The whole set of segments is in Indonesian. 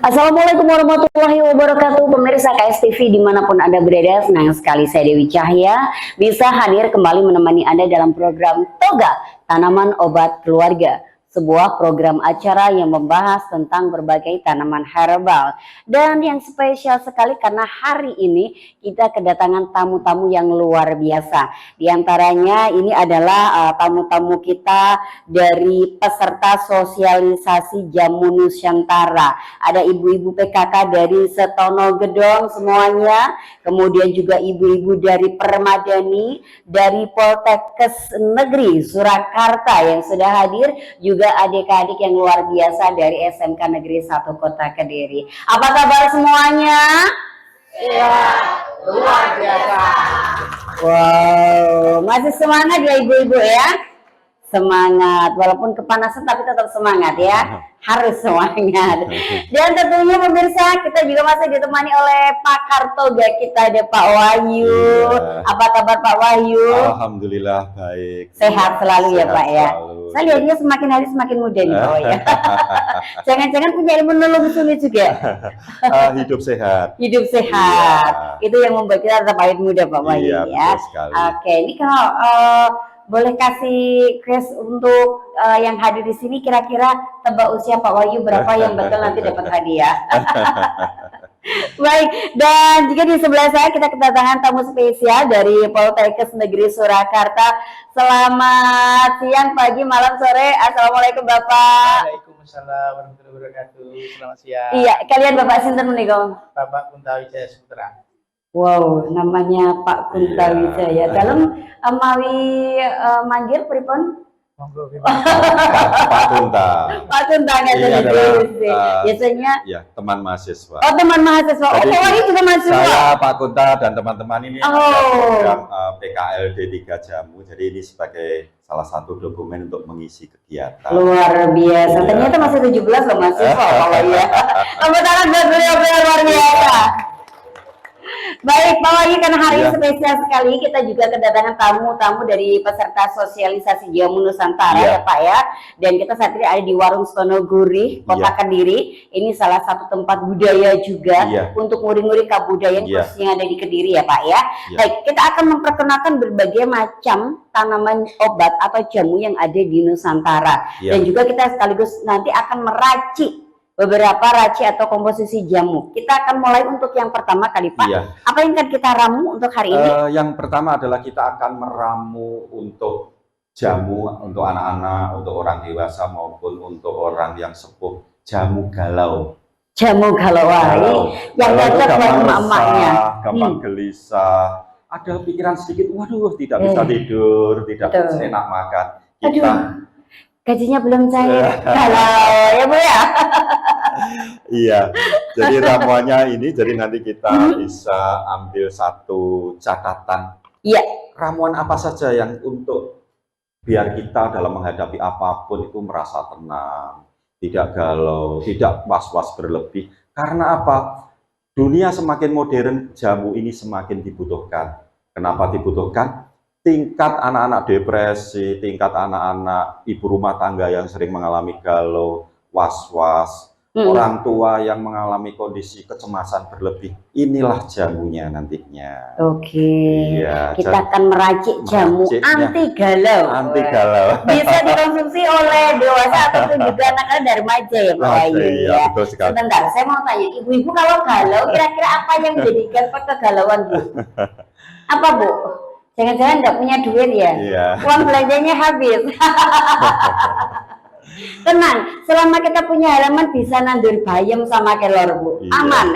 Assalamualaikum warahmatullahi wabarakatuh, pemirsa KSTV dimanapun Anda berada. Senang sekali saya Dewi Cahya bisa hadir kembali menemani Anda dalam program Toga Tanaman Obat Keluarga, sebuah program acara yang membahas tentang berbagai tanaman herbal. Dan yang spesial sekali karena hari ini kita kedatangan tamu-tamu yang luar biasa. Di antaranya ini adalah tamu-tamu kita dari peserta sosialisasi Jamu Nusantara. Ada ibu-ibu PKK dari Setono Gedong semuanya, kemudian juga ibu-ibu dari Permadani, dari Poltekkes Negeri Surakarta yang sudah hadir, juga adik-adik yang luar biasa dari SMK Negeri 1 Kota Kediri. Apa kabar semuanya? Iya, luar biasa. Wow, masih semangat ya ibu-ibu ya? Semangat, walaupun kepanasan tapi tetap semangat ya. Harus semangat. Dan tentunya pemirsa, kita juga masih ditemani oleh pakar toga kita, ada Pak Wahyu. Iya. Apa kabar Pak Wahyu? Alhamdulillah baik. Sehat selalu ya Sehat Pak ya. selalu. Saya lihatnya semakin hari semakin muda nih Pak Wahyu. Jangan-jangan punya ilmu nolong sulit juga. Hidup sehat. Hidup sehat. Iya. Itu yang membuat kita tetap awet muda Pak Wahyu Iya, ya. betul sekali. Oke, ini kalau boleh kasih quiz untuk yang hadir di sini, kira-kira tebak usia Pak Wahyu berapa yang betul nanti dapat hadiah. Baik, dan juga di sebelah saya kita kedatangan tamu spesial dari Poltekkes Negeri Surakarta. Selamat siang, pagi, malam, sore. Assalamualaikum Bapak. Waalaikumsalam warahmatullahi wabarakatuh. Selamat siang. Iya, kalian Bapak sinten menika? Bapak Kunta Wijaya Sutra. Wow, namanya Pak Kunta Wijaya. Dalam mawi manggil pripun? Monggo Pak Kunta. Pak Kunta nggak Ini jadi adalah, biasanya. Ya, teman mahasiswa. Oh, teman mahasiswa. Oh, Jadi, Pak Wahyu juga mahasiswa. Saya Pak Kunta dan teman-teman ini ada Oh. program PKLD 3 Jamu. Jadi ini sebagai salah satu dokumen untuk mengisi kegiatan. Luar biasa. Iya. Ternyata masih 17 loh mahasiswa Pak Wahyu ya. Tepuk tangan buat beliau luar biasa. Baik Pak Wahyu, karena hari ini Iya. spesial sekali, kita juga kedatangan tamu-tamu dari peserta sosialisasi Jamu Nusantara Iya. ya Pak ya. Dan kita saat ini ada di Warung Stonoguri, Kota Iya. Kediri. Ini salah satu tempat budaya juga Iya. untuk murid-murid kebudayaan Iya. khususnya ada di Kediri ya Pak ya. Iya. Baik, kita akan memperkenalkan berbagai macam tanaman obat atau jamu yang ada di Nusantara. Iya. Dan juga kita sekaligus nanti akan meracik beberapa raci atau komposisi jamu. Kita akan mulai untuk yang pertama kali Pak. Iya. Apa yang akan kita ramu untuk hari ini? Yang pertama adalah kita akan meramu untuk jamu untuk anak-anak, untuk orang dewasa maupun untuk orang yang sepuh, jamu galau. Jamu galawai yang Galau itu cocok buat gampang emak-emaknya. resah, gampang gelisah, ada pikiran sedikit, waduh tidak bisa tidur, tidak Betul. enak makan. Aduh, Kita, gajinya belum cair. Galau ya Bu ya. iya, jadi ramuannya ini, jadi nanti kita bisa ambil satu catatan. Iya. Ramuan apa saja yang untuk biar kita dalam menghadapi apapun itu merasa tenang, tidak galau, tidak was-was berlebih. Karena apa? Dunia semakin modern, jamu ini semakin dibutuhkan. Kenapa dibutuhkan? Tingkat anak-anak depresi, tingkat anak-anak ibu rumah tangga yang sering mengalami galau, was-was, orang tua yang mengalami kondisi kecemasan berlebih, inilah jamunya nantinya. Oke. Iya, Kita akan meracik jamu meraciknya. anti galau. Anti galau. Bisa dikonsumsi oleh dewasa ataupun juga anak-anak dari remaja ya Pak Wahyu Iya, ya. betul sekali. Sebentar, saya mau tanya, ibu-ibu kalau galau kira-kira apa yang menjadikan kegalauan Bu? Apa Bu? Jangan-jangan nggak punya duit ya? Iya. Uang belanjanya habis. Tenang, selama kita punya halaman bisa nandur bayam sama kelor Bu. Iya. Aman.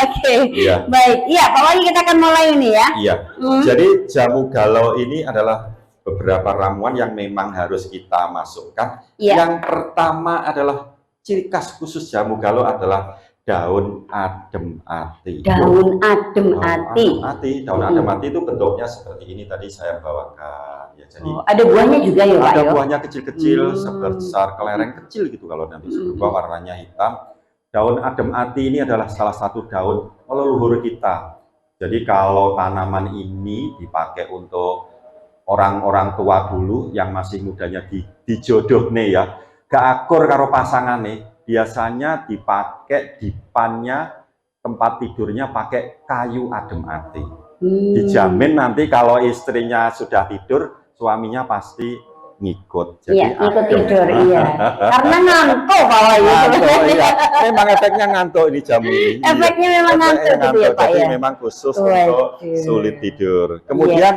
Oke. Iya. Baik. Iya, Pak Wahyu kita akan mulai ini ya. Iya. Jadi jamu galau ini adalah beberapa ramuan yang memang harus kita masukkan. Iya. Yang pertama adalah ciri khas khusus jamu galau adalah daun adem ati. Daun adem ati. Daun adem ati itu bentuknya seperti ini tadi saya bawakan. Ya, jadi Oh, ada buahnya juga ya Pak ada ya? buahnya kecil-kecil sebesar kelereng kecil gitu kalau nanti berubah warnanya hitam. Daun adem ati ini adalah salah satu daun leluhur kita. Jadi kalau tanaman ini dipakai untuk orang-orang tua dulu yang masih mudanya dijodoh nih ya, gak akur karo pasangan nih, biasanya dipakai dipannya tempat tidurnya pakai kayu adem ati. Dijamin nanti kalau istrinya sudah tidur, suaminya pasti ngikut. Jadi Iya, ikut adem. tidur, iya. Karena ngantuk Pak Wahyu Ngantuk, sebenarnya. iya. Memang efeknya ngantuk ini jamu ini. Efeknya memang ngantuk gitu ya, Pak, Jadi ya? memang khusus Waduh. untuk sulit tidur. Kemudian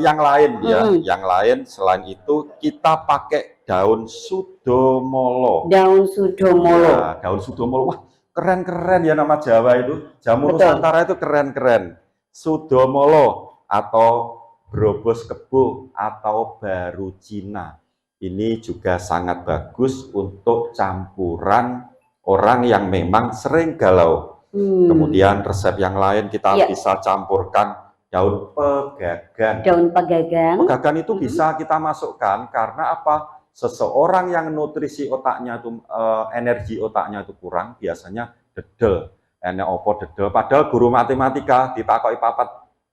yang lain ya, yang lain selain itu kita pakai daun sudomolo. Daun sudomolo. Ya, daun sudomolo. Wah, keren-keren ya nama Jawa itu. Jamu Betul. Nusantara itu keren-keren. Sudomolo atau Brobos Kebo atau baru Cina. Ini juga sangat bagus untuk campuran orang yang memang sering galau. Kemudian resep yang lain kita bisa campurkan daun pegagan. Daun pegagan. Pegagan itu bisa kita masukkan karena apa? Seseorang yang nutrisi otaknya itu energi otaknya itu kurang, biasanya dedel. Enek opo dedel. Padahal guru matematika ditakoki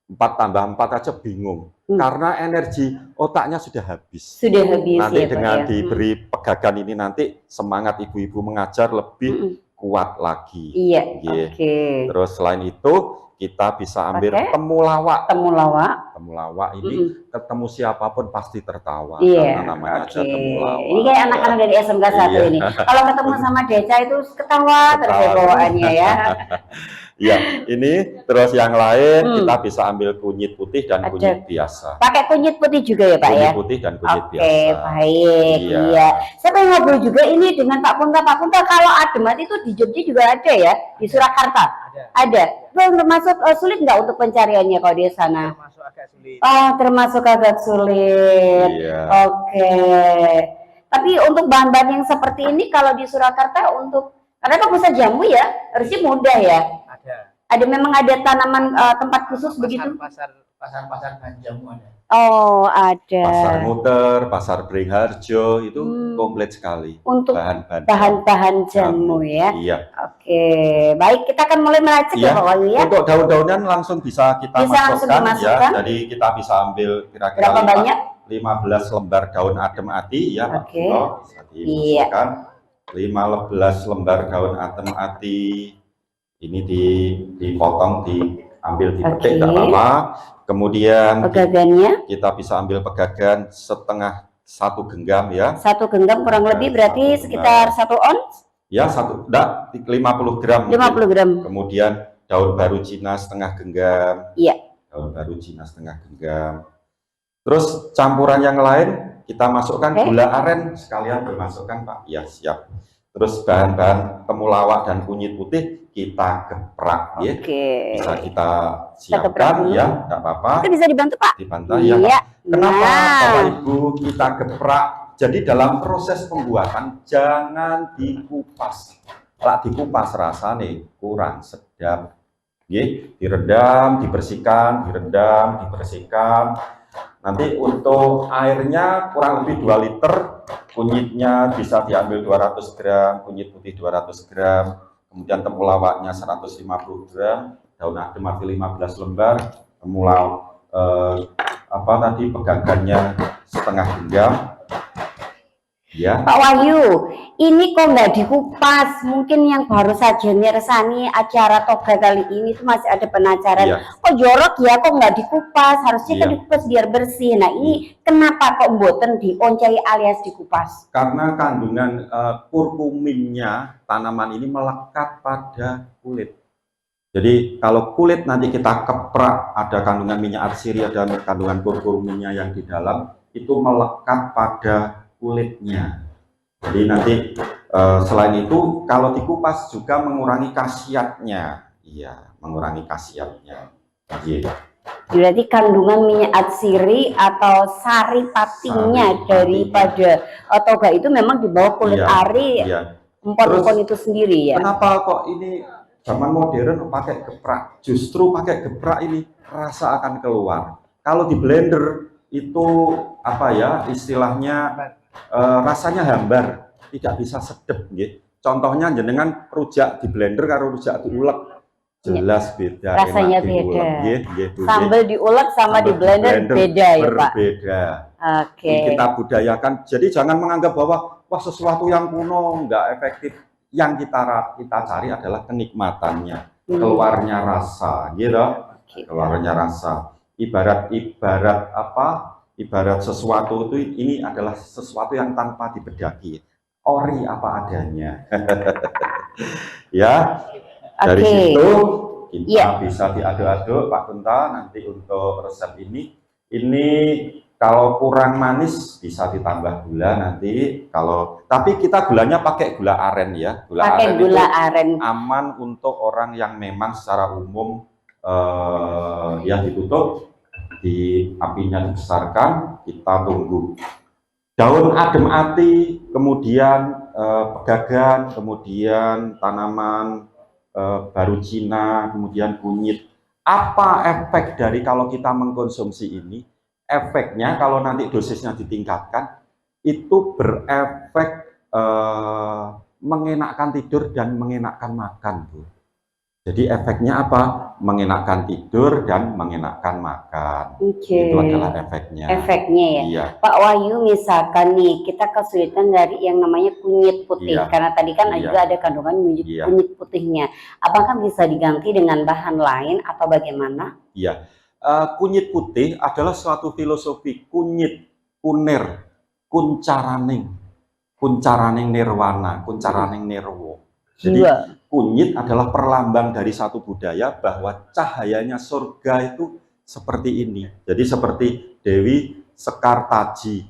4 tambah 4 aja bingung. Karena energi otaknya sudah habis. Sudah habis. Nanti ya, dengan Pak, ya? diberi pegagan ini nanti semangat ibu-ibu mengajar lebih kuat lagi. Iya. Yeah. Oke. Terus selain itu kita bisa ambil Pakai? temulawak. Temulawak. Temulawak ini ketemu siapapun pasti tertawa Iya. karena namanya aja Oke. temulawak. Ini kayak anak-anak dari SMK 1 Iya. ini. Kalau ketemu sama Deca itu ketawa terus ya bawaannya ya. Ya, ini terus yang lain kita bisa ambil kunyit putih dan kunyit biasa. Pakai kunyit putih juga ya Pak Kunyit ya? putih dan kunyit Oke, biasa. baik. Iya. Iya. Saya pengen ngobrol juga ini dengan Pak Punta. Pak Punta, kalau ademat itu di Jogja juga ada ya? Di Surakarta? Ada. Itu termasuk sulit nggak untuk pencariannya kalau di sana? Termasuk agak sulit. Oh, termasuk agak sulit. Iya. Oke. Tapi untuk bahan-bahan yang seperti ini kalau di Surakarta karena kan pusat jamu ya, harusnya mudah ya. Ada memang ada tanaman tempat khusus begitu? Pasar bahan jamu ada. Oh, ada. Pasar Muter, Pasar Beringharjo itu komplit sekali. Untuk bahan-bahan jamu ya. Iya. Oke, baik, kita akan mulai meracik ya Pak Wahyu ya. Untuk daun-daunan langsung bisa kita langsung masukkan dimasukkan. ya. Jadi kita bisa ambil kira-kira Berapa banyak? 15 lembar daun adem ati ya Pak. Oke. Bisa dimasukkan 15 lembar daun adem ati. Ini dipotong, diambil, dipetik, tidak apa-apa. Kemudian pegagannya kita bisa ambil pegagan setengah 1 genggam ya. 1 genggam kurang lebih berarti sekitar 1 ons? Ya, 50 gram. 50 gram. Kemudian daun baru Cina setengah genggam. Iya. Daun baru Cina setengah genggam. Terus campuran yang lain kita masukkan gula aren sekalian dimasukkan Pak. Ya, siap. Terus bahan-bahan temulawak dan kunyit putih kita geprak ya. Bisa kita siapkan ya, enggak apa-apa. Itu bisa dibantu Pak? Dibantu ya. Iya. Kenapa Bapak Ibu kita geprak? Jadi dalam proses pembuatan jangan dikupas. Kalau dikupas rasanya kurang sedap. Direndam, dibersihkan, direndam, dibersihkan. Nanti untuk airnya kurang lebih 2 liter, kunyitnya bisa diambil 200 gram, kunyit putih 200 gram, kemudian temulawaknya 150 gram, daun adem ati 15 lembar, pegagannya setengah genggam. Ya. Pak Wahyu, ini kok nggak dikupas? Mungkin yang baru saja nyersani acara toga kali ini tuh masih ada penasaran. Kok jorok ya, kok nggak dikupas? Harusnya kan dikupas biar bersih. Nah ini kenapa kok mboten dioncai alias dikupas? Karena kandungan kurkuminnya tanaman ini melekat pada kulit. Jadi kalau kulit nanti kita keprak, ada kandungan minyak arsiria dan kandungan kurkuminnya yang di dalam itu melekat pada kulitnya. Jadi nanti selain itu kalau dikupas juga mengurangi khasiatnya. Iya, mengurangi khasiatnya. Iya. Berarti kandungan minyak atsiri atau sari patinya daripada toga itu memang di bawah kulit ari empon-empon itu sendiri ya. Kenapa kok ini zaman modern pakai geprak? Justru pakai geprak ini rasa akan keluar. Kalau di blender itu apa ya istilahnya rasanya hambar, tidak bisa sedep gitu. Contohnya jenengan rujak di blender karo rujak diulek jelas beda. Rasanya beda. Sambal diulek sama di blender beda ya Pak. Berbeda. Oke. Kita budayakan. Jadi jangan menganggap bahwa wah sesuatu yang kuno nggak efektif. yang kita cari adalah kenikmatannya, keluarnya rasa, gitu. Keluarnya rasa. Ibarat apa? Ibarat sesuatu itu ini adalah sesuatu yang tanpa dibedaki, ori apa adanya. Ya, dari situ kita bisa diaduk-aduk Pak Kunta nanti untuk resep ini. Ini kalau kurang manis bisa ditambah gula nanti. Tapi kita gulanya pakai gula aren ya. Gula aren aman untuk orang yang memang secara umum ya ditutup, di apinya dibesarkan, kita tunggu. Daun adem ati, kemudian pegagan, kemudian tanaman baru Cina, kemudian kunyit. Apa efek dari kalau kita mengkonsumsi ini? Efeknya kalau nanti dosisnya ditingkatkan, itu berefek mengenakkan tidur dan mengenakkan makan, Bu. Jadi efeknya apa? Mengenakkan tidur dan mengenakkan makan. Itu adalah efeknya. Efeknya ya. Iya. Pak Wahyu, misalkan nih kita kesulitan dari yang namanya kunyit putih, karena tadi kan juga ada kandungan kunyit putihnya. Apakah bisa diganti dengan bahan lain atau bagaimana? Iya. Kunyit putih adalah suatu filosofi kunyit, kunir, kuncaraning nirwana, kuncaraning nirwo. Jadi kunyit adalah perlambang dari satu budaya bahwa cahayanya surga itu seperti ini. Jadi seperti Dewi Sekartaji,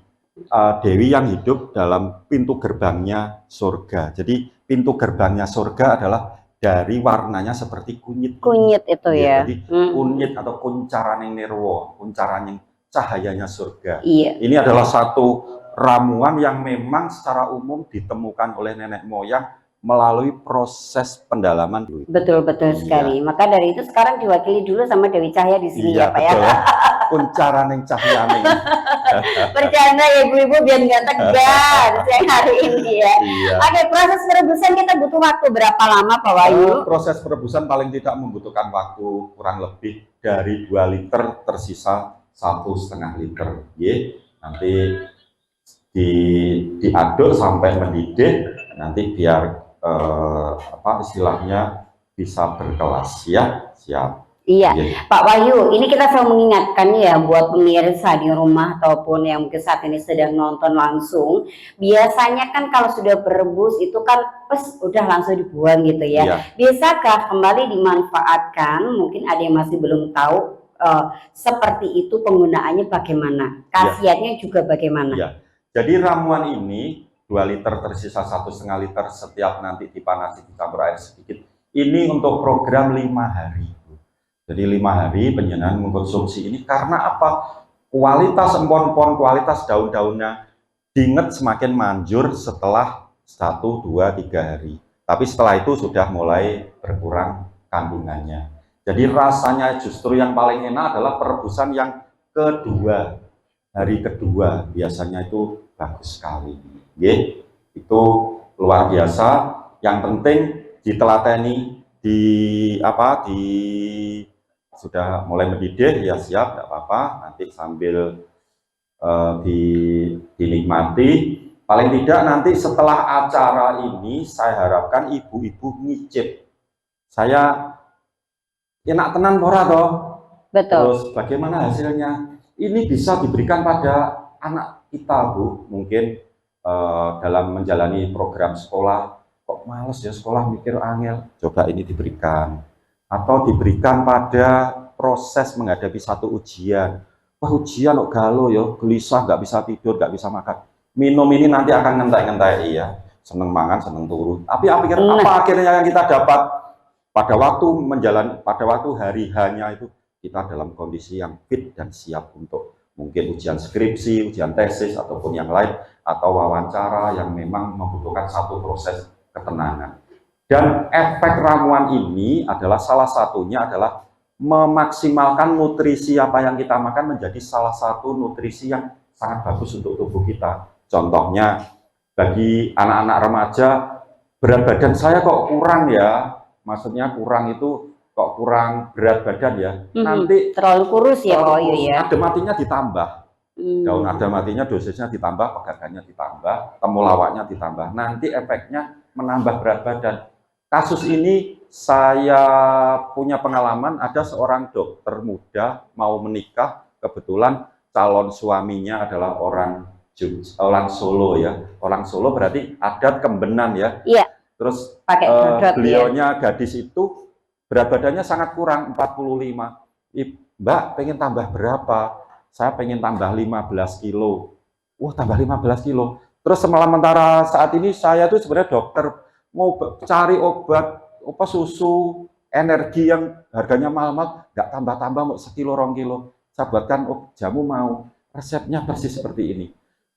Dewi yang hidup dalam pintu gerbangnya surga. Jadi pintu gerbangnya surga adalah dari warnanya seperti kunyit. Kunyit itu ya. Jadi kunyit atau kuncaraning nirwo, kuncaraning cahayanya surga. Iya. Ini adalah satu ramuan yang memang secara umum ditemukan oleh nenek moyang melalui proses pendalaman. Betul sekali. Maka dari itu sekarang diwakili dulu sama Dewi Cahya di sini ya Pak ya. Kuncaraning cahyaning. Bercanda ya ibu-ibu biar nggak tegang siang hari ini ya. Oke, proses perebusan kita butuh waktu berapa lama Pak Wahyu? Proses perebusan paling tidak membutuhkan waktu kurang lebih dari 2 liter tersisa 1,5 liter. Nanti diaduk sampai mendidih, nanti biar apa istilahnya bisa berkelas ya. Siap. Iya, Pak Wahyu, ini kita selalu mengingatkan ya buat pemirsa di rumah ataupun yang mungkin saat ini sedang nonton langsung. Biasanya kan kalau sudah berebus itu kan udah langsung dibuang gitu ya. Bisakah kembali dimanfaatkan? Mungkin ada yang masih belum tahu seperti itu penggunaannya bagaimana? Khasiatnya juga bagaimana? Jadi ramuan ini 2 liter tersisa 1,5 liter setiap nanti dipanasi dicampur air sedikit. Ini untuk program 5 hari. Jadi 5 hari penjenengan mengkonsumsi ini karena apa? Kualitas empon-empon, kualitas daun-daunnya dinget semakin manjur setelah 1, 2, 3 hari. Tapi setelah itu sudah mulai berkurang kandungannya. Jadi rasanya justru yang paling enak adalah perebusan yang kedua. Hari kedua biasanya itu bagus sekali. Itu luar biasa. Yang penting ditelateni sudah mulai mendidih ya siap, tidak apa-apa. Nanti sambil dinikmati. Paling tidak nanti setelah acara ini saya harapkan ibu-ibu ngicip. Saya enak tenan ora toh? Betul. Terus bagaimana hasilnya? Ini bisa diberikan pada anak kita, Bu. Mungkin dalam menjalani program sekolah, kok males ya sekolah mikir angel. Coba ini diberikan. Atau diberikan pada proses menghadapi satu ujian. Wah ujian kok galau ya, gelisah, nggak bisa tidur, nggak bisa makan. Minum ini nanti akan ngentai-ngentai ya. Seneng mangan, seneng turu. Tapi apa akhirnya yang kita dapat pada waktu hari hanya itu kita dalam kondisi yang fit dan siap untuk mungkin ujian skripsi, ujian tesis, ataupun yang lain, atau wawancara yang memang membutuhkan satu proses ketenangan. Dan efek ramuan ini adalah salah satunya adalah memaksimalkan nutrisi apa yang kita makan menjadi salah satu nutrisi yang sangat bagus untuk tubuh kita. Contohnya, bagi anak-anak remaja, berat badan saya kok kurang ya, maksudnya kurang itu kok kurang berat badan ya, nanti terlalu kurus ya Pak Wahyu ya. Adem matinya ditambah, daun adem matinya dosisnya ditambah, pegagannya ditambah, temulawaknya ditambah. Nanti efeknya menambah berat badan. Kasus ini saya punya pengalaman, ada seorang dokter muda mau menikah, kebetulan calon suaminya adalah orang Solo ya. Orang Solo berarti adat Kembenan ya. Iya. Terus Pakai dodot, beliaunya gadis itu berat badannya sangat kurang, 45. Mbak pengen tambah berapa? Saya pengen tambah 15 kilo. Wah, tambah 15 kilo. Terus sementara saat ini saya tuh sebenarnya dokter mau cari obat, susu, energi yang harganya mahal-mahal, nggak tambah-tambah mau sekilo, 2 kilo. Saya buatkan jamu mau. Resepnya persis seperti ini.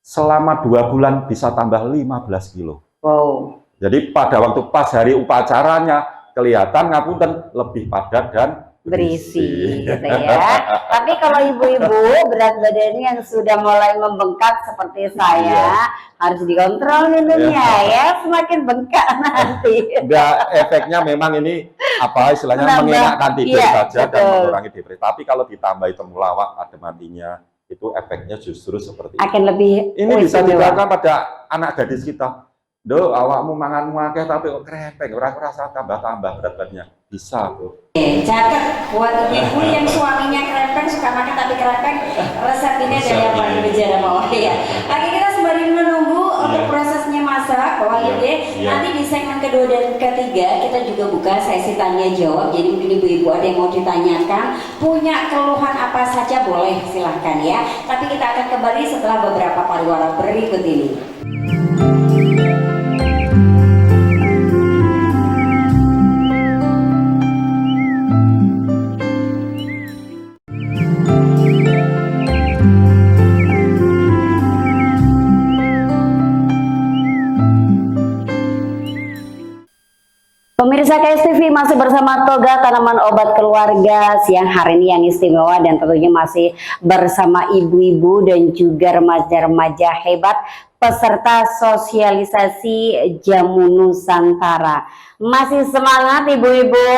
Selama 2 bulan bisa tambah 15 kilo. Wow. Jadi pada waktu pas hari upacaranya, kelihatan ngapunten lebih padat dan berisi gitu ya. Tapi kalau ibu-ibu berat badannya yang sudah mulai membengkak seperti saya, harus dikontrol minumnya ya, semakin bengkak nanti. Enggak, efeknya memang ini apa istilahnya mengenakan tidur saja dan mengurangi depresi. Tapi kalau ditambahi temulawak ada matinya, itu efeknya justru seperti akan lebih. Ini bisa diterapkan pada anak gadis kita. Do, awakmu mangan akeh tapi kok krempeng, ora rasa tambah-tambah berat badannya. Bisa, tuh. Catat buat ibu yang suaminya krempeng, suka makan tapi krempeng, resep ini ada yang paling berjalan bawah ya. Oke, kita sembari menunggu untuk prosesnya masak bawah ide. Nanti di segmen kedua dan ketiga kita juga buka sesi tanya jawab. Jadi mungkin ibu-ibu ada yang mau ditanyakan, punya keluhan apa saja boleh silahkan ya. Tapi kita akan kembali setelah beberapa pariwara berikut ini. Pemirsa KSTV masih bersama Toga Tanaman Obat Keluarga siang hari ini yang istimewa, dan tentunya masih bersama ibu-ibu dan juga remaja-remaja hebat peserta sosialisasi Jamu Nusantara. Masih semangat ibu-ibu?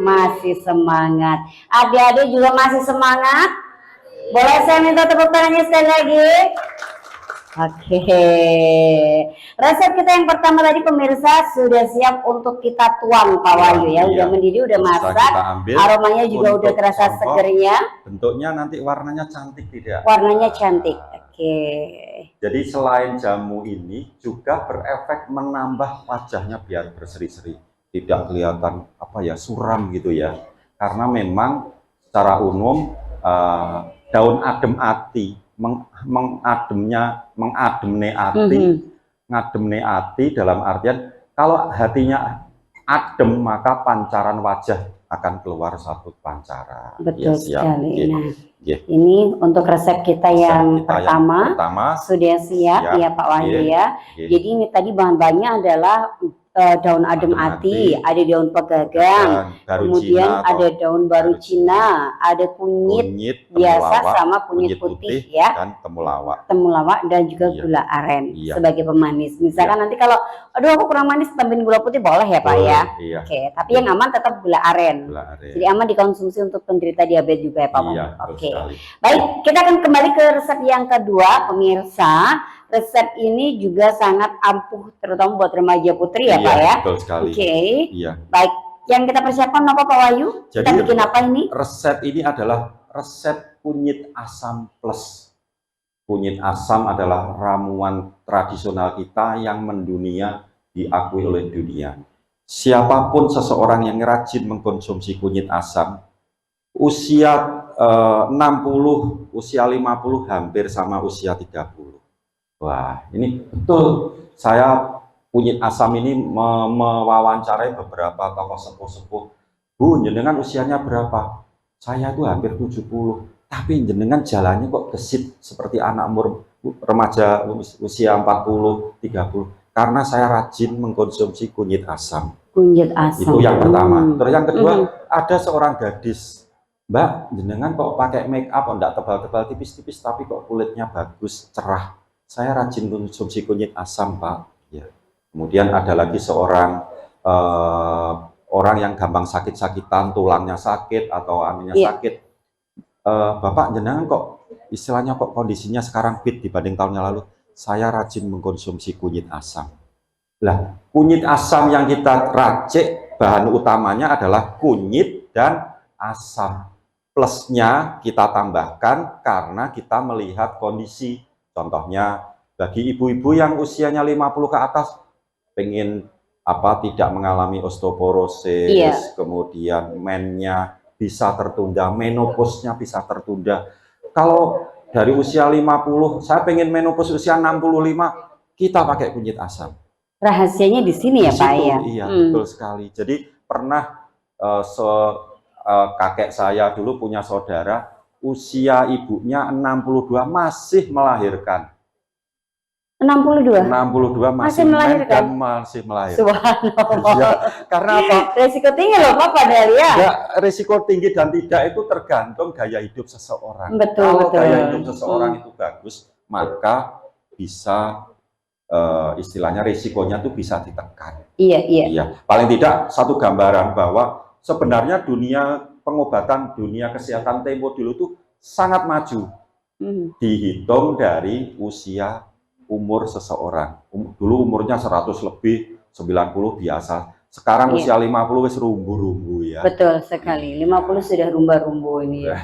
Masih semangat. Adik-adik juga masih semangat? Boleh saya minta tepuk tangannya sekali lagi? Oke, resep kita yang pertama tadi pemirsa sudah siap untuk kita tuang Pak Wahyu ya, udah mendidih, udah masak, aromanya juga udah terasa segernya. Bentuknya nanti warnanya cantik tidak? Warnanya cantik. Oke. Jadi selain jamu ini juga berefek menambah wajahnya biar berseri-seri, tidak kelihatan apa ya suram gitu ya. Karena memang secara umum daun adem ati mengademne ati dalam artian kalau hatinya adem maka pancaran wajah akan keluar satu pancaran. Betul sekali. Nah, ini untuk resep kita yang pertama sudah siap ya Pak Wahyu ya. Jadi ini tadi bahan-bahannya adalah daun adem ati, ada daun pegagang, kemudian ada daun baru Cina, ada kunyit biasa sama kunyit putih ya, dan temulawak dan juga gula aren sebagai pemanis. Misalkan nanti kalau aduh aku kurang manis tambahin gula putih boleh ya Pak ya. Oke, tapi yang aman tetap gula aren. Jadi aman dikonsumsi untuk penderita diabetes juga ya Pak. Oke. Baik, kita akan kembali ke resep yang kedua pemirsa. Resep ini juga sangat ampuh terutama buat remaja putri ya Pak ya. Betul sekali. Oke. Baik, yang kita persiapkan apa Pak Wahyu? Jadi, kita bikin apa ini? Resep ini adalah resep kunyit asam plus. Kunyit asam adalah ramuan tradisional kita yang mendunia, diakui oleh dunia. Siapapun seseorang yang rajin mengkonsumsi kunyit asam, usia 60, usia 50 hampir sama usia 30. Wah, ini betul. Saya kunyit asam ini mewawancarai beberapa tokoh sepuh-sepuh. Bu, jenengan usianya berapa? Saya itu hampir 70. Tapi jenengan jalannya kok gesit seperti anak umur remaja usia 40, 30. Karena saya rajin mengkonsumsi kunyit asam. Kunyit asam. Itu yang pertama. Terus yang kedua, ada seorang gadis. Mbak, jenengan kok pakai make up, enggak tebal-tebal, tipis-tipis, tapi kok kulitnya bagus, cerah. Saya rajin konsumsi kunyit asam Pak. Ya. Kemudian ada lagi seorang orang yang gampang sakit-sakitan, tulangnya sakit atau aminnya sakit. Bapak jenengan kok istilahnya kok kondisinya sekarang fit dibanding tahun yang lalu. Saya rajin mengkonsumsi kunyit asam. Lah, kunyit asam yang kita racik bahan utamanya adalah kunyit dan asam. Plusnya kita tambahkan karena kita melihat kondisi. Contohnya bagi ibu-ibu yang usianya 50 ke atas pengen tidak mengalami osteoporosis, kemudian mennya bisa tertunda, menopause-nya bisa tertunda. Kalau dari usia 50, saya pengen menopause usia 65, kita pakai kunyit asam. Rahasianya di sini ya, Pak ya? Iya, betul sekali. Jadi pernah kakek saya dulu punya saudara, usia ibunya 62 masih melahirkan. 62 masih melahirkan. Masih melahirkan. Subhanallah. Ya, karena apa? Resiko tinggi loh Pak padahal ya. Ya, resiko tinggi dan tidak itu tergantung gaya hidup seseorang. Betul, Kalau gaya hidup seseorang itu bagus, maka bisa istilahnya risikonya tuh bisa ditekan. Iya. Paling tidak satu gambaran bahwa sebenarnya dunia pengobatan, dunia kesehatan tempo dulu tuh sangat maju. Dihitung dari usia umur seseorang. Dulu umurnya 100 lebih, 90 biasa. Sekarang usia 50 wis rumbu-rumbu ya. Betul sekali. 50 sudah rumba-rumbu ini ya.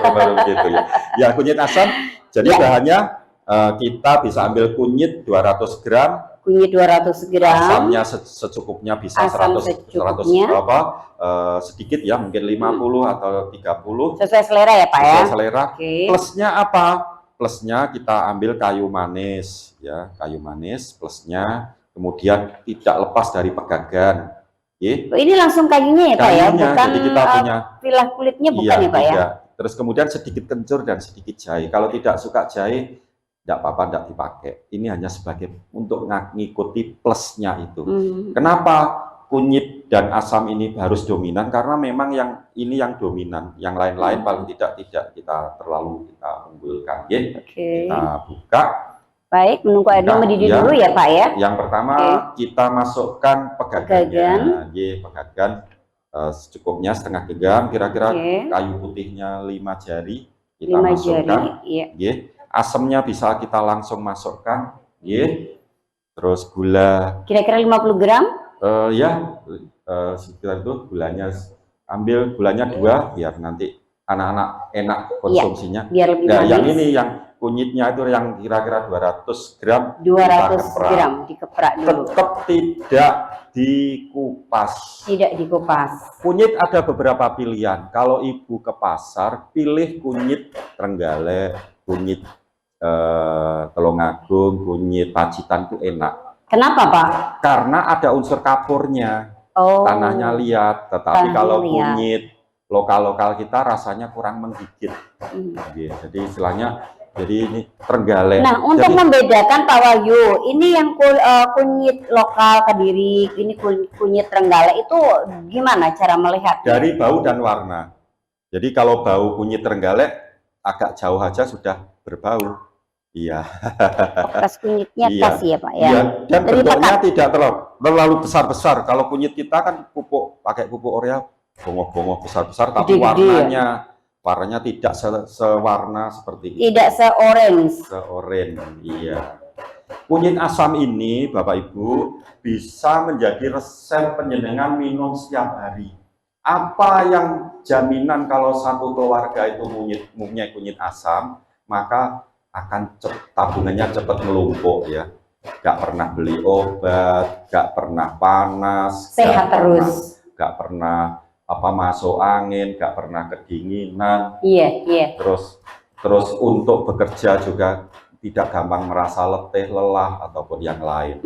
Baru gitu ya. Ya, kunyit asam. Jadi bahannya kita bisa ambil kunyit 200 gram. Kunyit 200 gram. Asamnya secukupnya bisa 100 sedikit ya, mungkin 50 atau 30. Sesuai selera ya Pak ya. Sesuai selera. Plusnya apa? Plusnya kita ambil kayu manis ya, kayu manis plusnya, kemudian tidak lepas dari pegagan. Ini langsung kayunya ya Pak ya, bukan jadi kita punya pilah kulitnya bukan ya Pak ya. Terus kemudian sedikit kencur dan sedikit jahe. Kalau tidak suka jahe, tidak apa-apa, tidak dipakai. Ini hanya sebagai untuk mengikuti plusnya itu. Kenapa kunyit dan asam ini harus dominan? Karena memang yang dominan, yang lain-lain paling tidak kita terlalu unggulkan. Kita buka. Baik, menunggu airnya mendidih dulu ya Pak ya. Yang pertama kita masukkan pegagannya. Pegagan secukupnya setengah genggam, kira-kira kayu putihnya 5 jari kita masukkan. Asamnya bisa kita langsung masukkan. Terus gula. Kira-kira 50 gram. Sekitar itu gulanya, ambil gulanya 2 biar nanti anak-anak enak konsumsinya. Biar lebih manis. Yang ini yang kunyitnya itu yang kira-kira 200 gram. 200 gram dikeprak dulu. Tetap tidak dikupas. Tidak dikupas. Kunyit ada beberapa pilihan. Kalau ibu ke pasar, pilih kunyit Trenggalek, kunyit Tulungagung, kunyit Pacitan itu enak. Kenapa Pak? Karena ada unsur kapurnya, tanahnya liat. Tetapi kalau kunyit lokal-lokal kita rasanya kurang menggigit. Jadi istilahnya, jadi ini Trenggalek. Nah, untuk membedakan Pak Wahyu, ini yang kunyit lokal Kediri, ini kunyit Trenggalek itu gimana cara melihat? Dari bau dan warna. Jadi kalau bau kunyit Trenggalek agak jauh aja sudah berbau. Iya. Pas kunyitnya pas ya Pak ya. Iya. Dan bentuknya tidak terlalu besar-besar. Kalau kunyit kita kan pakai pupuk urea bongoh-bongoh besar-besar, tapi warnanya tidak sewarna seperti itu. Tidak se-orange. Iya. Kunyit asam ini Bapak Ibu bisa menjadi resep penjenengan minum setiap hari. Apa yang jaminan kalau satu keluarga itu mempunyai kunyit asam, maka akan tabungannya cepat melumpuk ya. Gak pernah beli obat, gak pernah panas, sehat terus, gak pernah masuk angin, gak pernah kedinginan. Terus untuk bekerja juga tidak gampang merasa letih, lelah ataupun yang lain.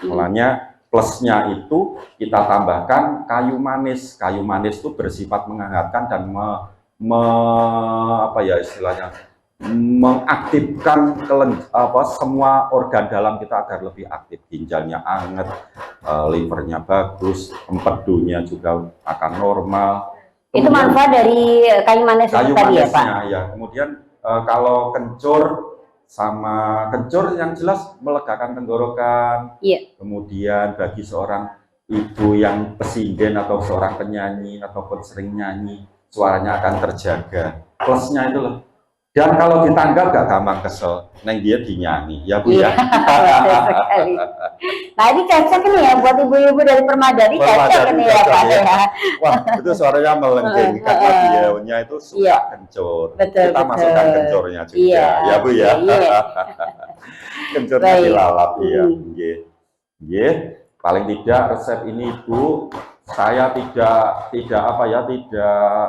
Makanya plusnya itu kita tambahkan kayu manis. Kayu manis itu bersifat menghangatkan dan mengaktifkan semua organ dalam kita agar lebih aktif. Ginjalnya anget, livernya bagus, empedunya juga akan normal. Kemudian, itu manfaat dari kayu manis itu tadi ya Pak? Ya. Kemudian kalau kencur yang jelas melegakan tenggorokan. Kemudian bagi seorang ibu yang pesinden atau seorang penyanyi ataupun sering nyanyi, suaranya akan terjaga. Plusnya itu loh. Dan kalau ditanggal gak gampang kesel, neng dia dinyanyi, ya Bu ya. Betul sekali. Nah ini cocok nih ya buat ibu-ibu dari Permadani, cocok Permadani nih ya cocok Pak ya. ya. Wah, itu suaranya melenggeng karena beliaunya itu suka Iya. kencur. Betul, Kita betul. masukkan kencornya juga, Iya, ya Bu ya. iya. Kencornya Baik. dilalap, ya. Hmm. Nggih. Paling tidak resep ini Ibu, saya tidak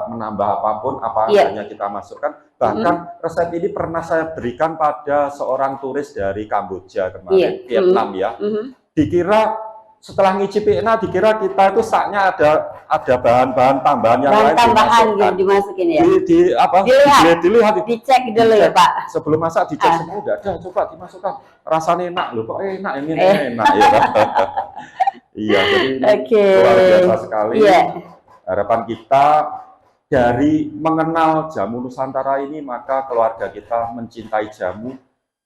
menambah apapun apa Iya. adanya kita masukkan. Bahkan resep ini pernah saya berikan pada seorang turis dari Kamboja kemarin, Iya. Vietnam ya. Dikira setelah ngicipin, dikira kita itu saknya ada bahan-bahan tambahan yang Bahan lain tambahan dimasukkan. gitu dimasukin ya. Dilihat, Dicek dulu ya Pak. sebelum masak dicek semua udah ada, coba dimasukkan, rasanya enak loh, kok enak ini enak ya kan? Iya, jadi Oke. luar biasa sekali. Iya. Harapan kita dari mengenal jamu Nusantara ini, maka keluarga kita mencintai jamu.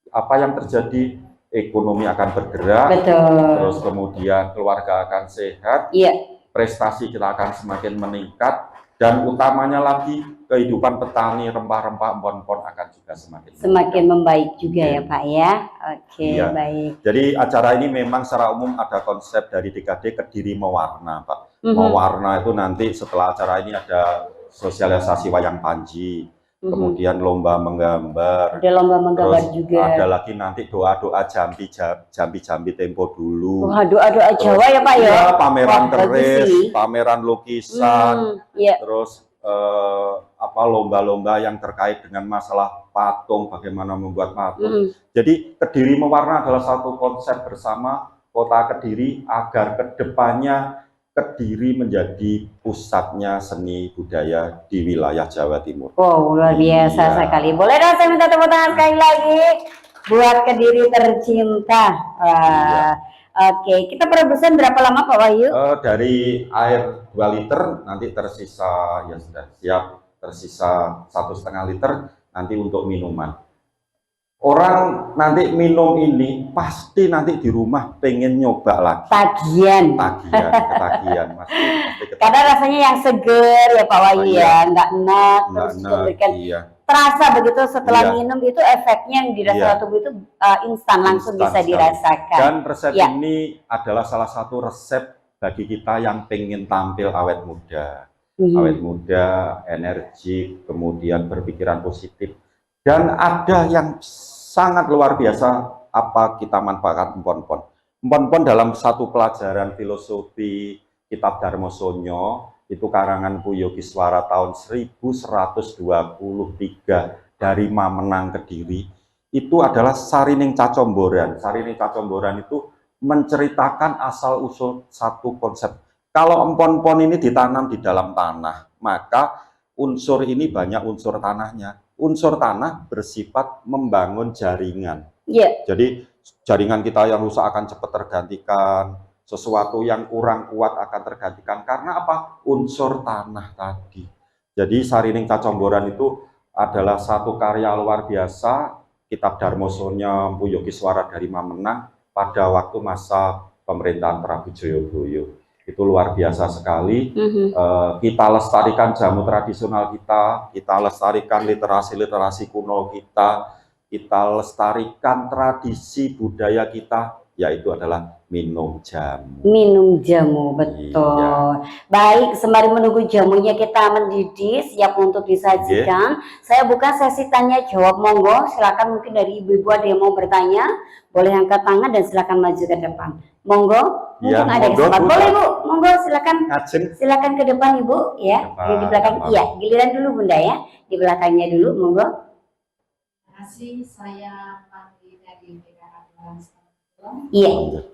Apa yang terjadi, ekonomi akan bergerak, Betul. terus kemudian keluarga akan sehat, Iya. prestasi kita akan semakin meningkat, dan utamanya lagi kehidupan petani rempah-rempah empon-empon akan juga Semakin membaik juga ya Pak ya. Oke, Iya. baik. Jadi acara ini memang secara umum ada konsep dari DKD Kediri Mewarna, Pak. Mewarna itu nanti setelah acara ini ada sosialisasi wayang panji, kemudian lomba menggambar, Ada lomba menggambar terus juga. ada lagi nanti doa-doa jambi tempo dulu. Wah, doa-doa Jawa ya Pak ya. Iya, pameran Wah, bagus keris, ini. pameran lukisan, Iya. terus lomba-lomba yang terkait dengan masalah patung, bagaimana membuat patung. Jadi Kediri Mewarna adalah satu konsep bersama Kota Kediri agar kedepannya Kediri menjadi pusatnya seni budaya di wilayah Jawa Timur. Wow, luar biasa Iya. sekali. Boleh dong saya minta tepuk tangan sekali lagi buat Kediri tercinta. Wah. Oke, kita perebusan berapa lama Pak Wahyu? Dari air 2 liter nanti tersisa, ya sudah siap, tersisa 1,5 liter nanti untuk minuman. Orang nanti minum ini pasti nanti di rumah pengen nyoba lagi. Tagihan. Ketagihan. Pasti ketagihan. Karena rasanya yang seger ya Pak Wahyu ya, nggak enak, terus memberikan terasa begitu setelah minum itu efeknya yang dirasa tubuh itu instan langsung bisa dirasakan. Dan resep ini adalah salah satu resep bagi kita yang pengen tampil awet muda. Awet muda, energik, kemudian berpikiran positif. Dan ada yang sangat luar biasa apa kita manfaatkan empon-empon. Empon-empon dalam satu pelajaran filosofi kitab Darmosonyo, itu karangan Puyo Kiswara tahun 1123 dari Mamenang Kediri, itu adalah Sarining Cacomboran. Sarining Cacomboran itu menceritakan asal-usul satu konsep. Kalau empon-empon ini ditanam di dalam tanah, maka unsur ini banyak unsur tanahnya. Unsur tanah bersifat membangun jaringan. Jadi jaringan kita yang rusak akan cepat tergantikan, sesuatu yang kurang kuat akan tergantikan karena apa? Unsur tanah tadi. Jadi Sarining Cacomboran itu adalah satu karya luar biasa kitab Darmosonyo Puyo Kiswara dari Mamenang pada waktu masa pemerintahan Prabu Joyoboyo. Itu luar biasa sekali. Kita lestarikan jamu tradisional kita lestarikan literasi kuno kita lestarikan tradisi budaya kita, yaitu adalah minum jamu. Minum jamu, betul. Iya. Baik, sembari menunggu jamunya kita mendidih, siap untuk disajikan. Saya buka sesi tanya jawab, monggo. Silakan mungkin dari ibu-ibu ada yang mau bertanya, boleh angkat tangan dan silakan maju ke depan. Monggo, mumpung ada kesempatan. Boleh Bu, monggo silakan. Silakan ke depan Ibu, ya. Di belakang, iya. Giliran dulu Bunda ya. Di belakangnya dulu, monggo. Terima kasih, saya Pandi dari PKK Langsung. Iya.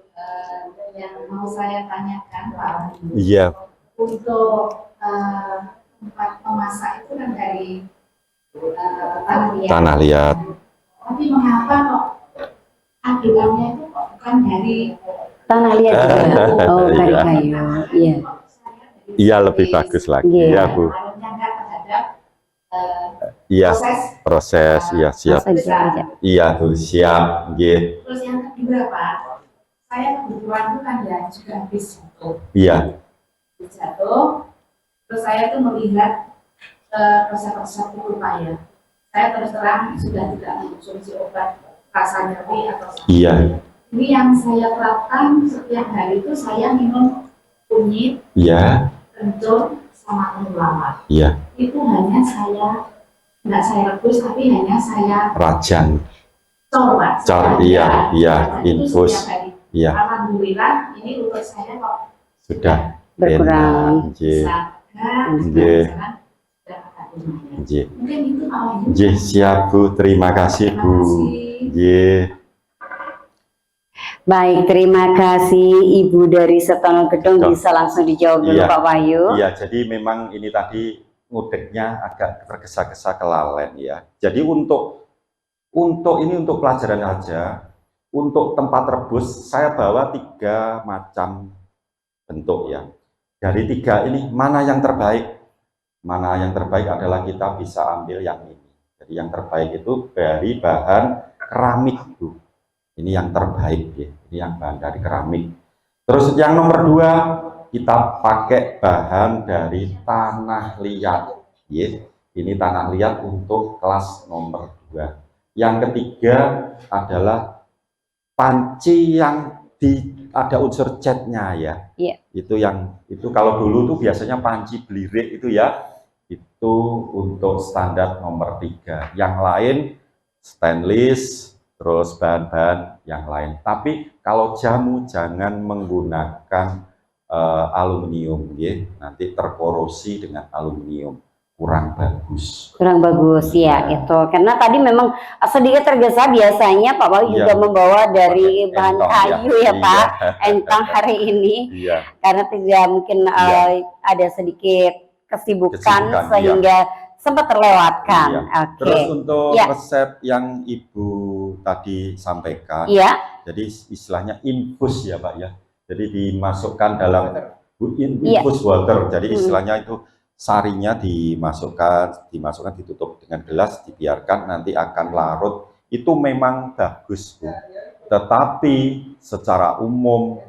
Yang mau saya tanyakan Pak, Iya. untuk tempat memasak itu kan dari tanah liat. Tanah liat. Tapi mengapa kok aduannya itu kok bukan dari Tanah liat juga. Oh, dari kayu. Iya. Iya, lebih bagus lagi. Iya, Bu. Menyangka terhadap Iya, proses, iya siap. Iya, Bu, siap. Nggih. Terus yang kedua Pak, saya kebetulan tuh kan ya juga habis jatuh. Iya. Terus saya tuh melihat resep-resep itu Pak ya. saya terus terang sudah tidak mengkonsumsi obat rasa nyeri atau sakit. Iya. Ini yang saya terapkan setiap hari itu saya minum kunyit, Iya. kencur, sama temulawak. Iya. Itu hanya nggak saya rebus, tapi hanya saya Rajang. coba. Cor, iya, infus. Iya. Alhamdulillah, ini lutut saya kok Sudah Berkurang. enak. Nggih. sadar, Nggih. sudah agak lumayan. Nggih. Mungkin itu awalnya. Nggih, siap Bu. Terima kasih Bu. Nggih. Baik, terima kasih Ibu dari Setono Gedong. Dok. Bisa langsung dijawab dulu Iya. Pak Wahyu. Iya, jadi memang ini tadi ngudeknya agak tergesa-gesa kelalen ya. Jadi untuk pelajaran aja, untuk tempat rebus saya bawa 3 macam bentuk ya. Dari 3 ini mana yang terbaik? Mana yang terbaik adalah kita bisa ambil yang ini. Jadi yang terbaik itu dari bahan keramik Bu. Ini yang terbaik ya. Ini yang bahan dari keramik. Terus yang nomor 2 kita pakai bahan dari tanah liat. Ya. Ini tanah liat untuk kelas nomor 2. Yang ketiga adalah panci yang ada unsur catnya ya. Iya. Itu kalau dulu tuh biasanya panci belirik itu ya. Itu untuk standar nomor 3. Yang lain stainless, terus bahan-bahan yang lain. Tapi kalau jamu jangan menggunakan aluminium ya. Nanti terkorosi dengan aluminium. Kurang bagus. Kurang bagus ya itu. Karena tadi memang sedikit tergesa, biasanya Pak Wahyu Iya. juga membawa dari Pakai bahan entong, kayu ya Iya. Pak. Entang hari ini. Iya. Karena tidak mungkin Iya. ada sedikit kesibukan Kesibukan, sehingga sempat terlewatkan. Iya. Oke. Terus untuk Iya. resep yang Ibu tadi sampaikan, Iya. jadi istilahnya infus ya Pak ya. Jadi dimasukkan dalam Iya. infus water. Jadi istilahnya itu sarinya dimasukkan, ditutup dengan gelas, dibiarkan nanti akan larut. Itu memang bagus Bu. Tetapi secara umum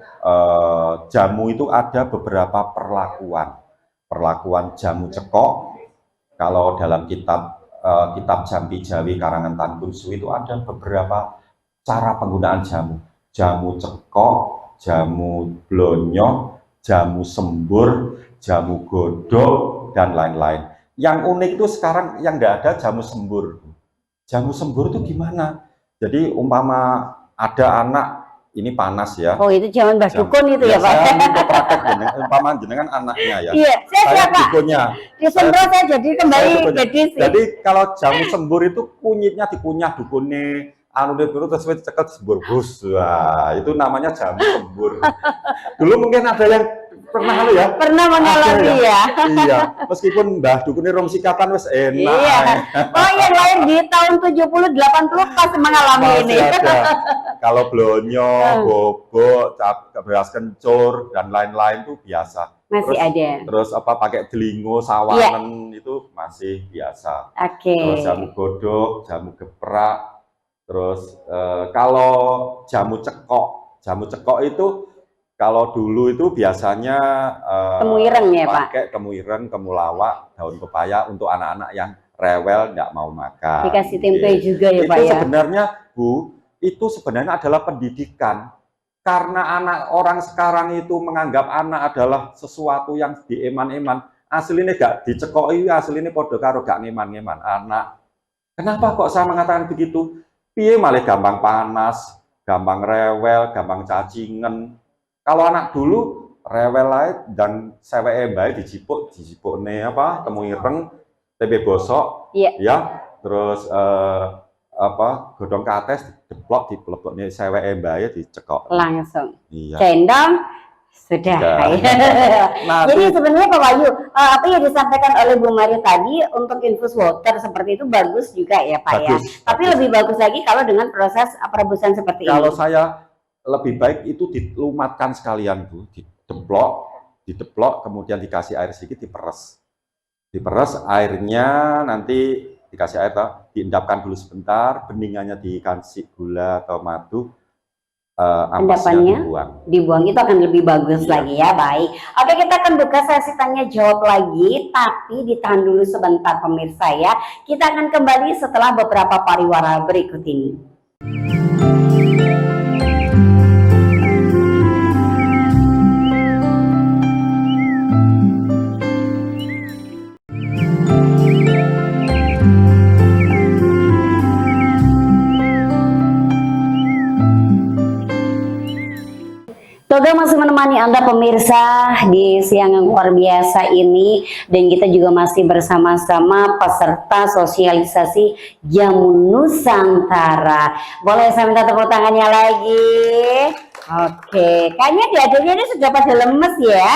jamu itu ada beberapa perlakuan jamu cekok. Kalau dalam kitab Jampi Jawi karangan Tan Kun Suwi itu ada beberapa cara penggunaan jamu. Jamu cekok, jamu blonyo, jamu sembur, jamu godok, dan lain-lain. Yang unik itu sekarang yang tidak ada jamu sembur. Jamu sembur itu gimana? Jadi umpama ada anak ini panas ya. Oh, itu zaman Mbah Dukun itu ya Pak. Saya minta praktek umpama jenengan anaknya ya. Iya, saya siapa? dukunnya. Di Sembro saya jadi kembali Saya dukunnya. jadi sih. Jadi kalau jamu sembur itu kunyitnya dikunyah dukunnya, anu dulu terus cekel sembur bus. Wah, itu namanya jamu sembur. Dulu mungkin ada yang pernah ya? Pernah mengalami ya. Iya, meskipun Mbah Dukunnya rom sikatan wes enak. Iya. Oh, yang lahir di tahun 70 80 pasti mengalami Masih ini. ada. Kalau blonyo, bobok, beras kencur dan lain-lain itu biasa. Masih ada. Terus apa pakai delingo, sawangan itu masih biasa. Oke. Terus jamu godok, jamu geprak. Terus kalau jamu cekok itu kalau dulu itu biasanya Temuireng ya Pak. pakai temuireng, temulawak, daun pepaya untuk anak-anak yang rewel nggak mau makan. Dikasih tempe Gitu. juga ya Pak Itu ya. sebenarnya Bu, itu sebenarnya adalah pendidikan. Karena anak orang sekarang itu menganggap anak adalah sesuatu yang dieman-eman. Aslinya gak dicekoi, aslinya podo karo gak ngeman-ngeman anak. Kenapa kok saya mengatakan begitu? Piye malah gampang panas, gampang rewel, gampang cacingan. Kalau anak dulu rewel lain dan seweke bae dijipukne apa temuireng, tempe bosok, Iya. ya. Terus godong kates dideplok diplebokne seweke bae dicekok. Langsung. Iya. Cendong sudah. Sudah. Nah, Jadi sebenarnya Pak Wahyu, apa yang disampaikan oleh Bu Mari tadi untuk infus water seperti itu bagus juga ya Pak ya. bagus. Tapi lebih bagus lagi kalau dengan proses perebusan seperti Kalau ini. saya lebih baik itu dilumatkan sekalian Bu, dideplok, kemudian dikasih air sedikit, diperes airnya, nanti dikasih air, diendapkan dulu sebentar, beningannya dikasih gula atau madu, ampasnya Endapannya dibuang. dibuang, itu akan lebih bagus Iya. lagi ya. Baik, oke, kita akan buka sesi tanya jawab lagi, tapi ditahan dulu sebentar pemirsa ya. Kita akan kembali setelah beberapa pariwara berikut ini. Toga masih menemani Anda pemirsa di siang yang luar biasa ini, dan kita juga masih bersama-sama peserta sosialisasi Jamu Nusantara. Boleh saya minta tepuk tangannya lagi? Oke, kayaknya diadanya ini sudah pada lemes ya.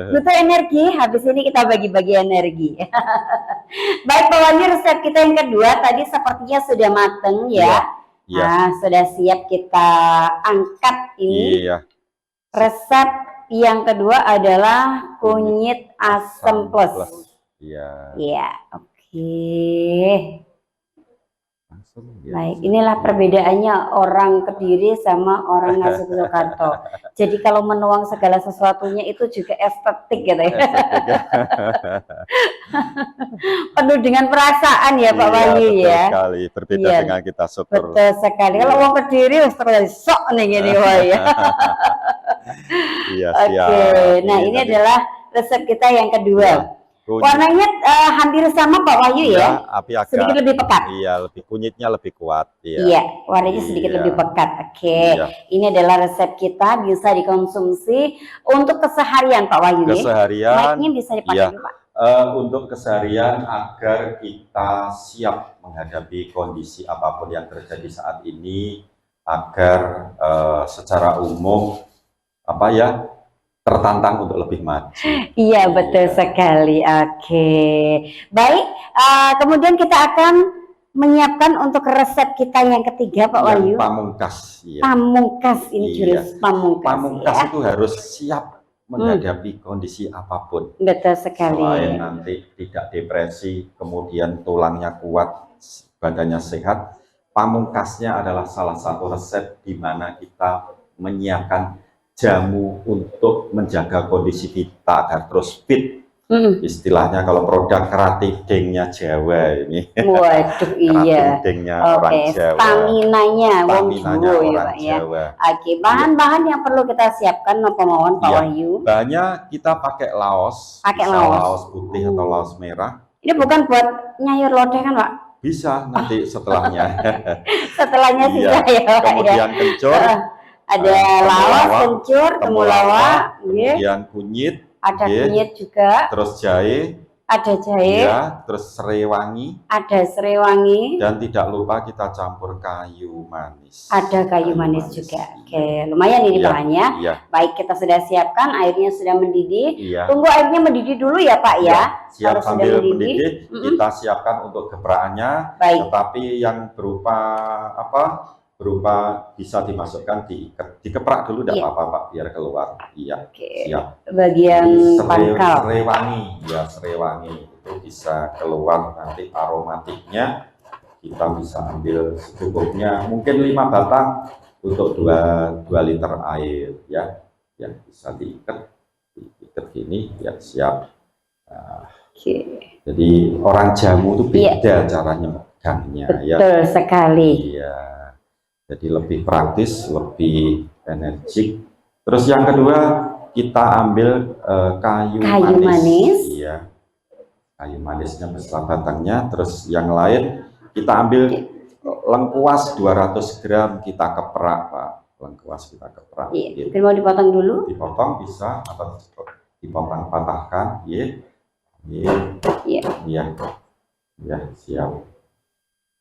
Butuh energi, habis ini kita bagi-bagi energi. Baik Pak Wahyu, resep kita yang kedua tadi sepertinya sudah mateng ya. Iya. Nah, sudah siap kita angkat ini. Iya. Resep yang kedua adalah kunyit asam plus. Iya. Iya, oke. Langsung ya. Baik, inilah perbedaannya orang Kediri sama orang Ngasuh Soekarto. Jadi kalau menuang segala sesuatunya itu juga estetik gitu ya. Penuh dengan perasaan ya Pak Wahyu betul ya. sekali. Berbeda Iya. dengan kita syukur. Betul sekali. Kalau orang Kediri terus sok nih gini wah ya. Iya, Oke, siap. nah ini tadi. adalah resep kita yang kedua. Kunyit. Warnanya hampir sama Pak Wahyu ya, Tapi agak sedikit lebih pekat. Iya, kunyitnya lebih kuat. Iya. Iya, warnanya sedikit Iya. lebih pekat. Oke, Iya. ini adalah resep kita, bisa dikonsumsi untuk keseharian Pak Wahyu ya. Keseharian. Mic-nya bisa dipakai Iya. dulu Pak. Untuk keseharian agar kita siap menghadapi kondisi apapun yang terjadi saat ini, agar secara umum tertantang untuk lebih maju. Iya, betul sekali. Oke, baik. Kemudian kita akan menyiapkan untuk resep kita yang ketiga Pak Wahyu. Yang pamungkas. Iya. Pamungkas, ini Iya. jurus pamungkas. Pamungkas Ya. itu harus siap menghadapi kondisi apapun. Betul sekali. Selain nanti tidak depresi, kemudian tulangnya kuat, badannya sehat, pamungkasnya adalah salah satu resep di mana kita menyiapkan jamu untuk menjaga kondisi kita agar terus fit. Istilahnya kalau produk Keratidengnya Jawa ini. Waduh, iya. Keratidengnya Oke, orang Jawa. staminanya wong Staminanya Jawa ya orang Pak ya. Jawa. Oke, bahan-bahan yang perlu kita siapkan apa mawon Pak Iya. Wahyu? Bahannya kita pakai laos, Pakai bisa laos. laos putih atau laos merah. Ini bukan buat nyayur lodeh kan Pak? Bisa nanti setelahnya. Setelahnya Iya. sudah ya Pak ya. Kemudian kencur, Ada laos, temulawak, kencur, temulawak, nggih. kemudian kunyit, Ada nggih. kunyit juga, terus jahe, ada jahe, ya, terus serai wangi, ada serai wangi, dan tidak lupa kita campur kayu manis. ada kayu manis juga. Oke, lumayan ini Iya. bahannya. Iya, Baik, kita sudah siapkan, airnya sudah mendidih. iya. Tunggu airnya mendidih dulu ya Pak ya. Siap Harus sudah sambil mendidih. mendidih, Mm-mm. kita siapkan untuk geprakannya. Baik, Tetapi yang berupa bisa dimasukkan dikeprak dulu, tidak Iya. apa-apa Pak, biar keluar. Iya, oke. siap. Bagian Jadi pangkal. serai wangi, ya serai wangi itu bisa keluar nanti aromatiknya. Kita bisa ambil secukupnya, mungkin 5 batang untuk 2 liter air ya, yang bisa diikat gini ya, siap. Nah, Oke, jadi orang jamu itu Iya. beda caranya megangnya ya. betul sekali. Iya, jadi lebih praktis, lebih energik. Terus yang kedua kita ambil kayu manis. Iya, kayu manisnya beserta batangnya. Terus yang lain kita ambil lengkuas 200 gram, kita keprak Pak. Lengkuas kita keprak. Iya, Gitu. mungkin mau dipotong dulu. Dipotong bisa atau dipotong patahkan. Iya, iya, Iya. iya, iya, siap.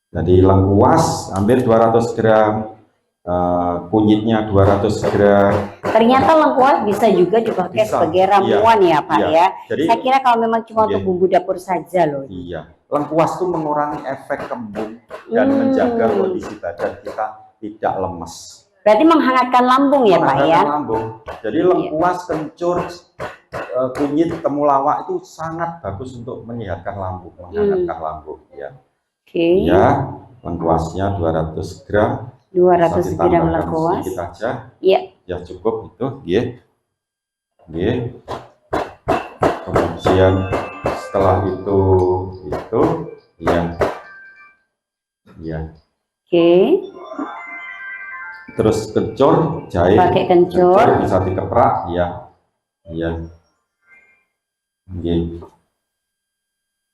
Jadi lengkuas ambil 200 gram, kunyitnya 200 gram. Ternyata lengkuas bisa juga dipakai Bisa, sebagai ramuan ya Pak iya. ya. Jadi Saya kira kalau memang cuma untuk Iya. bumbu dapur saja loh. iya, lengkuas itu mengurangi efek kembung dan menjaga kondisi badan kita tidak lemes. Berarti menghangatkan lambung ya Pak ya. Menghangatkan lambung. Jadi lengkuas, kencur, kunyit, temulawak itu sangat bagus untuk menyehatkan lambung, menghangatkan lambung ya. Oke. Ya, lengkuasnya 200 gram. 200 Bisa gram ditambahkan lengkuas. sedikit aja. Iya. Ya cukup itu, nggih. Nggih. Kemudian setelah itu ya. Ya. Oke. Terus kencur, jahe. Pakai kencur. Bisa dikeprak, ya. Iya. Nggih.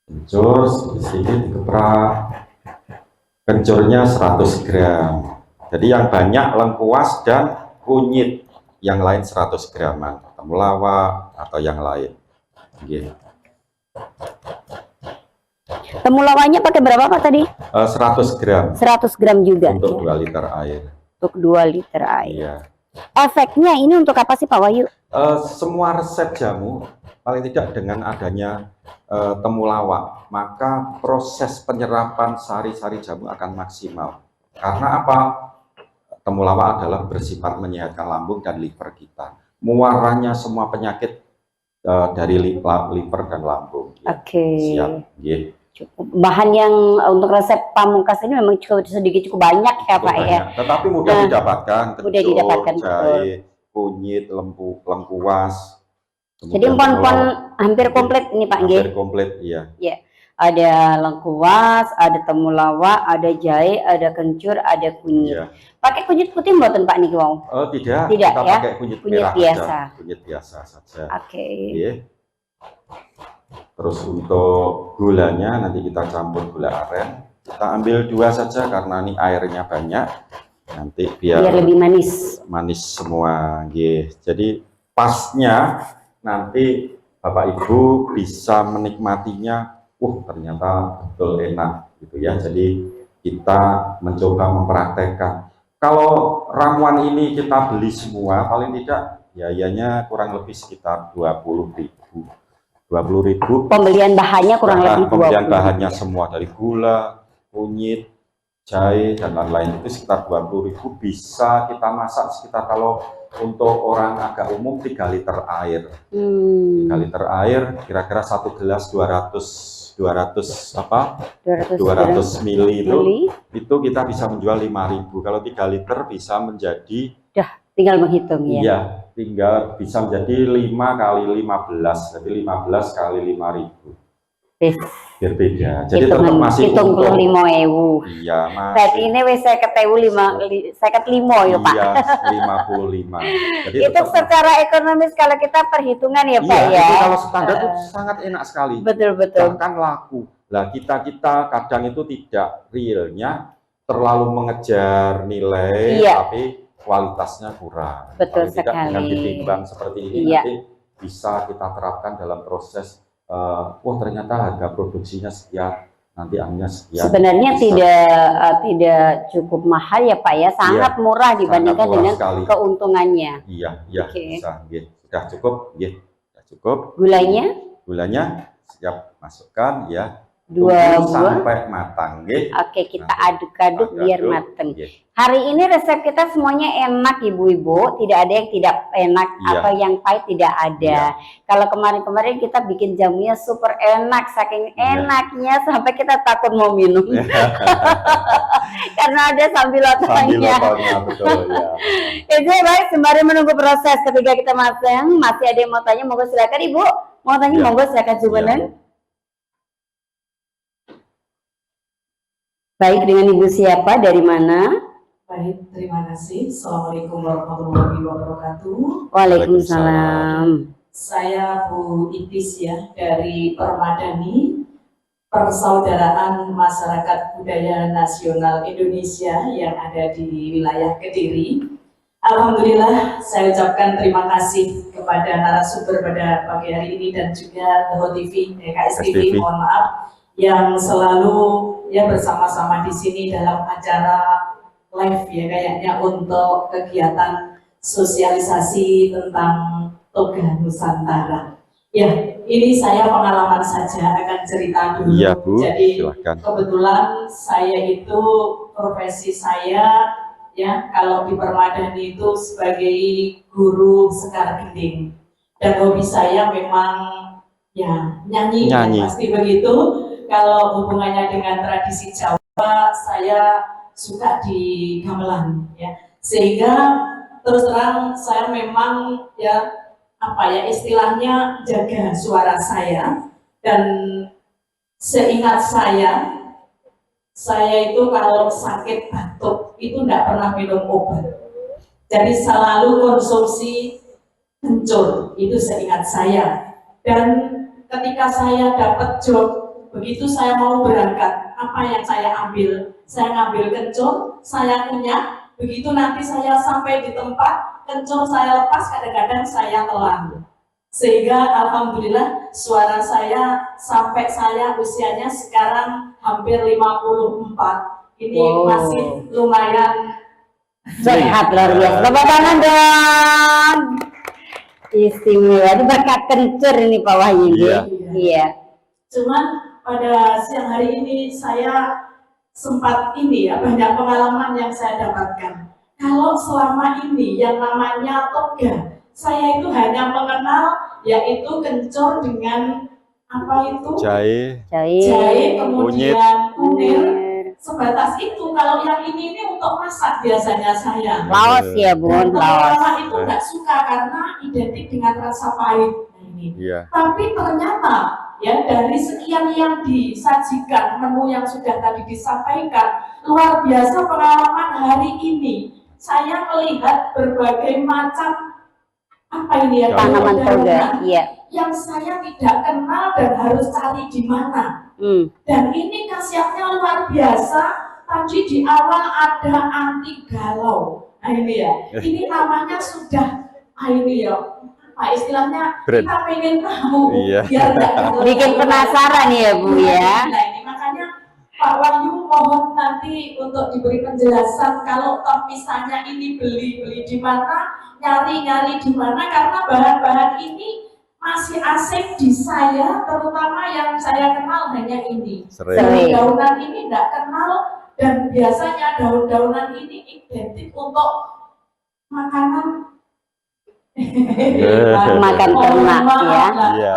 Kencur sedikit dikeprak. Kencurnya 100 gram. Jadi yang banyak lengkuas dan kunyit, yang lain 100 graman, temulawak atau yang lain. Nggih. Temulawaknya pakai berapa Pak tadi? 100 gram 100 gram juga. untuk ya. 2 liter air. Untuk 2 liter air. Iya. Efeknya ini untuk apa sih Pak Wahyu? Semua resep jamu paling tidak dengan adanya temulawak, maka proses penyerapan sari-sari jamu akan maksimal. Karena apa? Temulawak adalah bersifat menyehatkan lambung dan liver kita. Muaranya semua penyakit dari liver dan lambung. Oke. Siap. Yeah. Cukup. Bahan yang untuk resep pamungkas ini memang cukup sedikit cukup banyak ya Pak ya. Tetapi mudah didapatkan. Mudah didapatkan, Jahe, kunyit, lengkuas. Jadi empon-empon hampir komplit ini Pak nggih. Hampir komplit, iya. Ya. Ada lengkuas, ada temulawak, ada jahe, ada kencur, ada kunyit. Iya. Pakai kunyit putih mboten Pak niki wau? Tidak, Tidak kita ya? pakai kunyit Kunyit merah biasa. saja. Kunyit biasa saja. Oke. Iya. Terus untuk gulanya nanti kita campur gula aren. Kita ambil 2 saja karena ini airnya banyak. Nanti biar lebih manis. manis semua. Nggih. Jadi pasnya nanti Bapak Ibu bisa menikmatinya. Ternyata betul enak gitu ya. Jadi kita mencoba mempraktekkan. Kalau ramuan ini kita beli semua, paling tidak biayanya kurang lebih sekitar 20.000. 20.000. Pembelian bahannya kurang lebih 20. Pembelian bahannya semua dari gula, kunyit, jahe dan lain-lain itu sekitar 20.000. Bisa kita masak sekitar, kalau untuk orang agak umum 3 liter air. 3 liter air kira-kira 1 gelas 200 mili itu kita bisa menjual 5.000. Kalau 3 liter bisa menjadi, tinggal menghitung ya. Iya, tinggal bisa menjadi 5 kali 15, jadi 15 kali 5.000. Berbeda. Jadi tetap masih hitung untung. 55.000. Iya, masih. Berarti ini wis 55 ya Pak. Iya, 55. Jadi Itu tetap, secara ekonomis kalau kita perhitungan ya Pak iya, ya. itu kalau standar itu sangat enak sekali. Betul. Bahkan laku. Lah kita kadang itu tidak realnya terlalu mengejar nilai, Iya. tapi kualitasnya kurang. Betul Paling tidak sekali. dengan ditimbang seperti ini Iya. nanti bisa kita terapkan dalam proses. Ternyata harga produksinya sekian, nanti angnya sekian. Sebenarnya Bisa. tidak cukup mahal ya Pak ya, sangat murah dibandingkan Sangat murah dengan sekali. keuntungannya. Iya, Oke. bisa. Nggih. Sudah cukup, nggih. Sudah cukup. Gulanya Siap masukkan ya. 2 Tunggu buah. sampai matang, nggih. Oke, kita Nanti aduk-aduk biar aduk, mateng. nggih. Hari ini resep kita semuanya enak ibu-ibu, tidak ada yang tidak enak Iya. atau yang pahit tidak ada. Kalau kemarin-kemarin kita bikin jamunya super enak, saking Iya. enaknya sampai kita takut mau minum. Karena ada sambilotannya. Sambil betul ya. Itu baik, sembari menunggu proses ketika kita matang, masih ada yang mau tanya, monggo silakan Ibu. Mau tanya, Iya. monggo silakan Jumanen. Iya. Baik, dengan Ibu siapa, dari mana? Baik, terima kasih. Assalamualaikum warahmatullahi wabarakatuh. Waalaikumsalam. Saya Bu Ibis ya, dari Permadani, Persaudaraan Masyarakat Budaya Nasional Indonesia yang ada di wilayah Kediri. Alhamdulillah, saya ucapkan terima kasih kepada narasumber pada pagi hari ini dan juga The TV, KSTV, mohon maaf, yang selalu ya bersama-sama di sini dalam acara live ya kayaknya untuk kegiatan sosialisasi tentang Toga Nusantara. Ya, ini saya pengalaman saja, akan cerita dulu. Iya, Bu, Jadi silakan. kebetulan saya itu profesi saya ya kalau di Permadani itu sebagai guru sekar gending, dan hobi saya memang ya nyanyi. Nyanyi. Pasti begitu. Kalau hubungannya dengan tradisi Jawa, saya suka di gamelan ya. Sehingga terus terang saya memang ya istilahnya jaga suara saya, dan seingat saya itu kalau sakit batuk itu tidak pernah minum obat. Jadi selalu konsumsi kencur, itu seingat saya. Dan ketika saya dapat job, begitu saya mau berangkat, apa yang saya ambil? Saya ngambil kencur, saya kunyah, begitu nanti saya sampai di tempat, kencur saya lepas, kadang-kadang saya telan. Sehingga alhamdulillah suara saya sampai saya usianya sekarang hampir 54, ini masih lumayan Sehat luar biasa. Tepuk tangan dong. Istimewa. Itu berkat kencur ini Pak Wahyu. Iya. Cuman pada siang hari ini saya sempat banyak pengalaman yang saya dapatkan. Kalau selama ini yang namanya toga, saya itu hanya mengenal yaitu kencur dengan Jahe, kemudian kunir, sebatas itu. Kalau yang ini untuk masak biasanya saya. Laos ya Bun, laos. Lama itu nggak suka karena identik dengan rasa pahit. iya. Tapi ternyata ya dari sekian yang disajikan, menu yang sudah tadi disampaikan, luar biasa pengalaman hari ini. Saya melihat berbagai macam tanaman toga, iya. Yang saya tidak kenal dan harus cari di mana. Dan ini khasiatnya luar biasa. Tadi di awal ada anti galau. Nah ini ya, ini namanya sudah istilahnya Brand. kita pengen tahu biar Bikin penasaran ya Bu ya. Nah ini makanya Pak Wahyu mohon nanti untuk diberi penjelasan kalau misalnya ini beli di mana, nyari di mana, karena bahan-bahan ini masih asing di saya, terutama yang saya kenal hanya ini. Daun-daunan ini tidak kenal, dan biasanya daun-daunan ini identik untuk makanan makan ternak ya.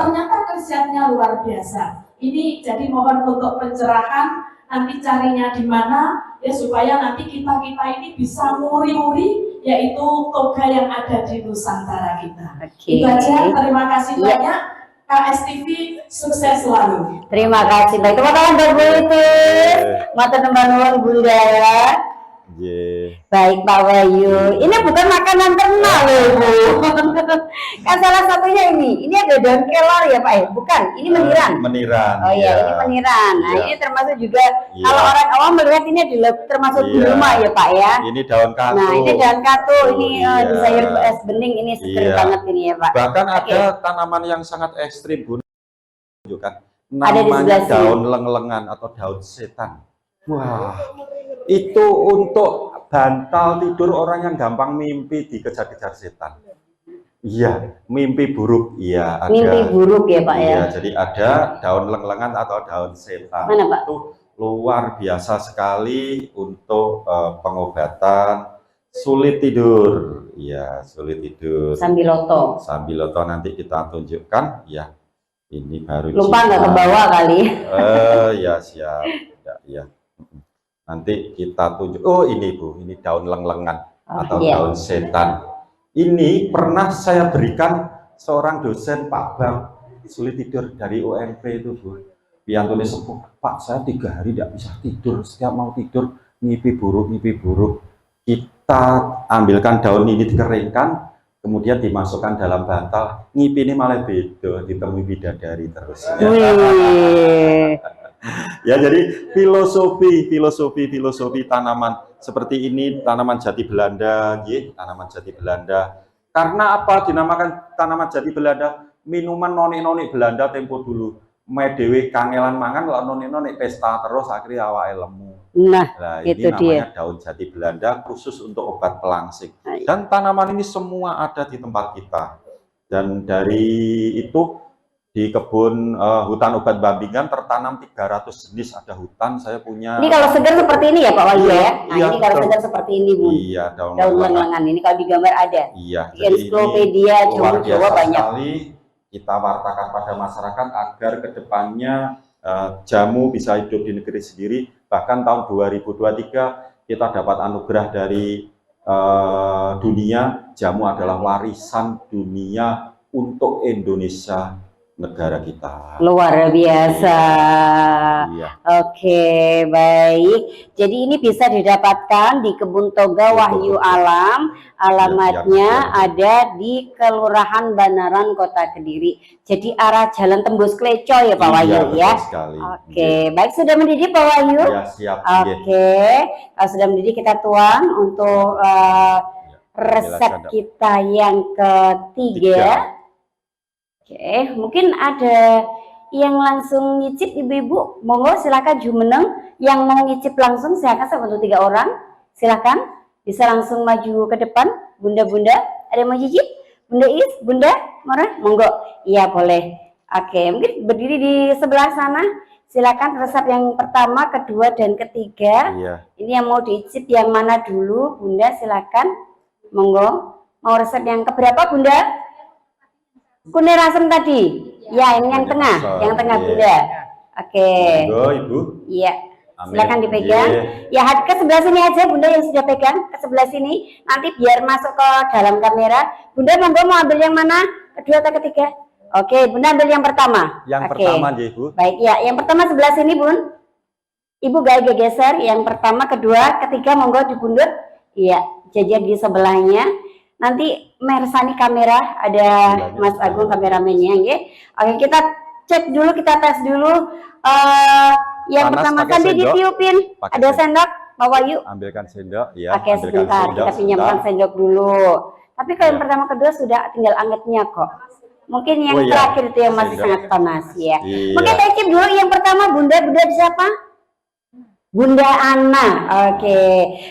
Ternyata khasiatnya luar biasa. Ini jadi mohon untuk pencerahan, nanti carinya di mana ya, supaya nanti kita ini bisa nguri-nguri yaitu toga yang ada di Nusantara kita. Itu aja, terima kasih banyak. KSTV sukses selalu. Terima kasih. Baik, teman-teman berbulitis, mata teman Bunda. Baik Pak Wahyu, ini bukan makanan ternak loh Bu. Kan salah satunya ini ada daun kelor ya Pak ya? Bukan, ini meniran. Oh iya, ini meniran. Nah ini termasuk juga kalau orang awam melihat ini adalah termasuk gulma ya Pak ya. Ini daun katu. Nah ini daun katu, ini sayur es bening, ini seger banget ini ya Pak. Bahkan ada tanaman yang sangat ekstrim Bu, tunjukkan. Ada di sebelah sini. Daun leng-lengan atau daun setan. Wah, itu untuk bantal tidur orang yang gampang mimpi dikejar-kejar setan. Iya, mimpi buruk. Iya, ada. Mimpi buruk ya Pak ya. Iya, jadi ada daun leng-lengan atau daun setan. Mana Pak? Itu luar biasa sekali untuk pengobatan sulit tidur. Iya, sulit tidur. Sambiloto. Sambiloto nanti kita tunjukkan. Ya, ini baru. Lupa nggak ke bawah kali. Ya siap. Ya. Nanti kita tunjuk. Oh ini Bu, ini daun leng-lengan atau daun setan. Ini pernah saya berikan seorang dosen Pak Bang, sulit tidur dari UMP itu Bu. Piantune sepuh, Pak saya 3 hari tidak bisa tidur, setiap mau tidur mimpi buruk. Kita ambilkan daun ini dikeringkan, kemudian dimasukkan dalam bantal, ngipi ini malah beda, ditemui bidadari terus. Ya jadi filosofi tanaman seperti ini, tanaman jati Belanda, tanaman jati Belanda. Karena apa dinamakan tanaman jati Belanda? Minuman nonik Belanda tempo dulu. Medewi kangelan mangan, lah nonik pesta terus akhirnya awake lemu. Nah ini namanya daun jati Belanda khusus untuk obat pelangsing. Dan tanaman ini semua ada di tempat kita. Dan dari itu di kebun hutan obat Bambingan tertanam 300 jenis, ada hutan saya punya. Ini kalau segar seperti ini ya Pak Wahyu ya? Nah ini kalau segar seperti ini Bu. Iya, daun lengan ini kalau di gambar ada. Iya, di ensiklopedia Jawa banyak. Sekali kita wartakan pada masyarakat agar kedepannya jamu bisa hidup di negeri sendiri. Bahkan tahun 2023 kita dapat anugerah dari dunia. Jamu adalah warisan dunia untuk Indonesia, negara kita. Luar biasa. Iya. Oke, baik. Jadi ini bisa didapatkan di Kebun Toga Wahyu Alam. Alamatnya ada di Kelurahan Banaran, Kota Kediri. Jadi arah Jalan Tembus Kleco ya Pak Wahyu Betul ya. sekali. Oke, baik, sudah mendidih Pak Wahyu? Ya, siap. Oke, kalau sudah mendidih kita tuang untuk resep kita yang ketiga. Oke, mungkin ada yang langsung nyicip ibu-ibu, monggo silakan jumeneng. Yang mau nyicip langsung silakan, saya untuk 3 orang, silakan bisa langsung maju ke depan. Bunda-bunda, ada yang mau nyicip? Bunda Is, Bunda, Mara, monggo. Iya boleh. Oke, mungkin berdiri di sebelah sana. Silakan resep yang pertama, kedua, dan ketiga. Iya. Ini yang mau diicip yang mana dulu, Bunda? Silakan, monggo. Mau resep yang keberapa, Bunda? Kunir asem tadi. Ya, ini yang tengah, yang tengah Bunda. Oke. Monggo, Ibu. Iya. Amin. Silakan dipegang. Ya, ke sebelah sini aja Bunda yang sudah pegang, ke sebelah sini. Nanti biar masuk ke dalam kamera. Bunda monggo mau ambil yang mana? Kedua atau ketiga? Oke, Bunda ambil yang pertama. Yang Oke. pertama aja, Ibu. Baik, ya. Yang pertama sebelah sini, Bun. Ibu gak geser. Yang pertama, kedua, ketiga monggo dibundut. Iya, jajar di sebelahnya. Nanti mersani kamera, ada Mas Agung kameramennya, ya. Oke, kita cek dulu, kita tes dulu. Yang Panas, pertama pakai kan sendok. ditiupin. Pakai Ada sendok. sendok, Pak Wahyu. Ambilkan sendok, ya. Oke, ambilkan sebentar, sendok, kita pinjamkan sebentar. sendok dulu. Tapi kalau yang Ya. pertama kedua sudah tinggal angetnya kok. Mungkin yang Oh, iya. terakhir itu yang masih Sendok. sangat panas ya. Iya. Mungkin kita icip dulu yang pertama, Bunda siapa? Bunda Ana. Oke.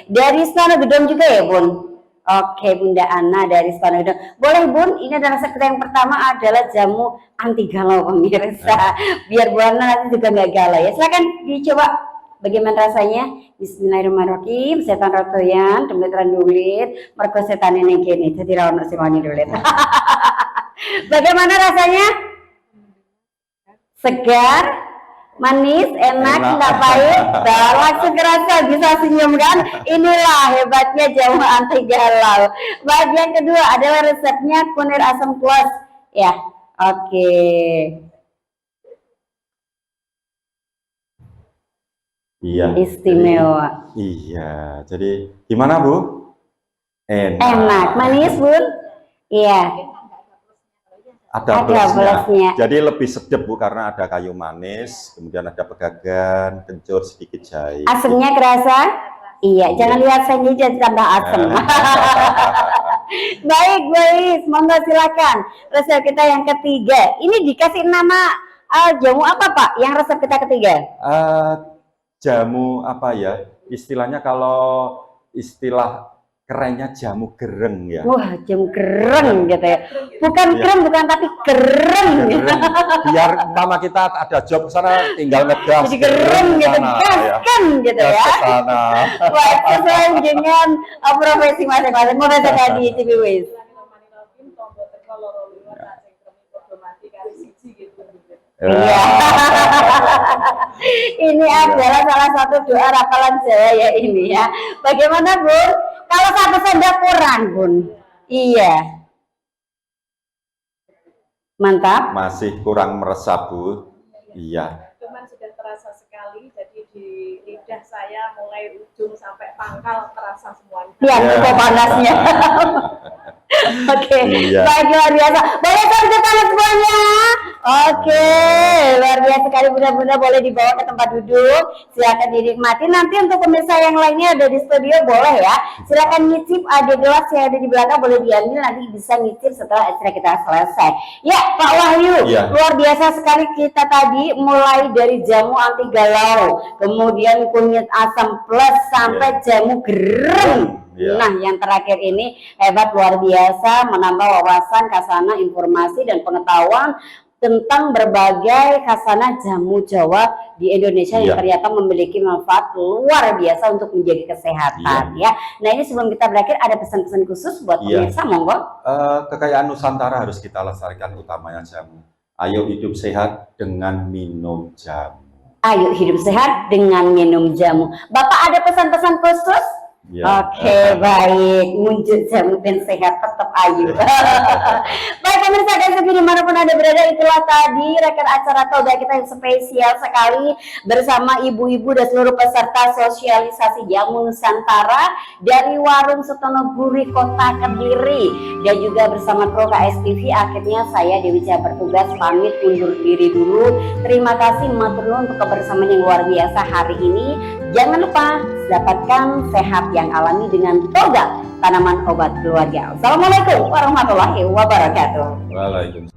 Dari Stana Gedong juga ya, Bun? Oke, Bunda Ana dari Stana Gedong. Boleh, Bun? Ini adalah resep kita yang pertama adalah jamu anti galau pemirsa. Biar Bu Ana nanti juga nggak galau ya. Silakan dicoba. Bagaimana rasanya? Bismillahirrahmanirrahim. Setan rotoyan, demiteran dulit, mergo setan ini gini. Jadi rawan simani dulit. Bagaimana rasanya? Segar, manis, enak, nggak pahit. Nah, langsung kerasa bisa senyum kan? Inilah hebatnya jamu anti galau. Bagian kedua adalah resepnya kunir asam plus. Ya, oke. Iya. Istimewa. Iya. Jadi gimana, Bu? Enak, manis, Bun? Iya. Ada Ada plusnya. plusnya. Jadi lebih sedap, Bu, karena ada kayu manis, kemudian ada pegagan, kencur, sedikit jahe. Asemnya kerasa? Iya, jangan lihat saya jadi tambah asem. Baik, guys, monggo silakan. Resep kita yang ketiga. Ini dikasih nama jamu apa, Pak? Yang resep kita ketiga? Jamu apa ya? Istilahnya kalau istilah kerennya jamu gereng ya. Wah, jamu gereng gitu ya. Bukan Iya. krem, bukan tapi gereng. Gereng. Biar mama kita ada job ke sana tinggal ngegas. Jadi gereng ke gitu, sana, gas ya. kan gitu Gas ya. ke sana. Wah, sesuai dengan profesi masing-masing. Mau baca tadi TV Wis. Iya. Ini adalah salah satu doa rapalan saya ya ini ya. Bagaimana, Bun? Kalau 1 sendok kurang, Bun. Iya. Mantap. Masih kurang meresap, Bu. Iya. Cuman sudah terasa sekali, jadi di lidah saya mulai ujung sampai pangkal terasa semuanya. Ya, cukup panasnya. Oke, Iya. baik, luar biasa. Boleh tepuk tangan semuanya. Oke, luar biasa sekali. Bunda-bunda boleh dibawa ke tempat duduk. Silakan dinikmati. Nanti untuk pemirsa yang lainnya ada di studio boleh ya. Silakan nyicip, ada gelas yang ada di belakang boleh diambil. Nanti bisa nyicip setelah acara kita selesai. Ya, Pak Wahyu, Iya. luar biasa sekali kita tadi mulai dari jamu anti galau, kemudian kunyit asam plus sampai jamu gereng. Iya. Nah, yang terakhir ini hebat, luar biasa, menambah wawasan, khasana, informasi dan pengetahuan tentang berbagai khasana jamu Jawa di Indonesia yang Iya. ternyata memiliki manfaat luar biasa untuk menjaga kesehatan ya. Nah, ini sebelum kita berakhir ada pesan-pesan khusus buat Iya. pemirsa, monggo. Kekayaan Nusantara harus kita lestarikan, utamanya jamu. Ayo hidup sehat dengan minum jamu. Ayo hidup sehat dengan minum jamu. Bapak ada pesan-pesan khusus? Ya. Oke, baik. Muncul jamu dan sehat tetap ayu. Baik pemirsa KSTV dimanapun Anda berada, itulah tadi rekan acara Toga kita yang spesial sekali bersama ibu-ibu dan seluruh peserta sosialisasi jamu Nusantara dari Warung Setono Guri Kota Kediri, dan juga bersama kru KSTV. Akhirnya saya Dewi Cah bertugas pamit undur diri dulu. Terima kasih matur nuwun untuk kebersamaan yang luar biasa hari ini. Jangan lupa dapatkan sehat yang alami dengan Toga, tanaman obat keluarga. Assalamualaikum warahmatullahi wabarakatuh. Waalaikumsalam.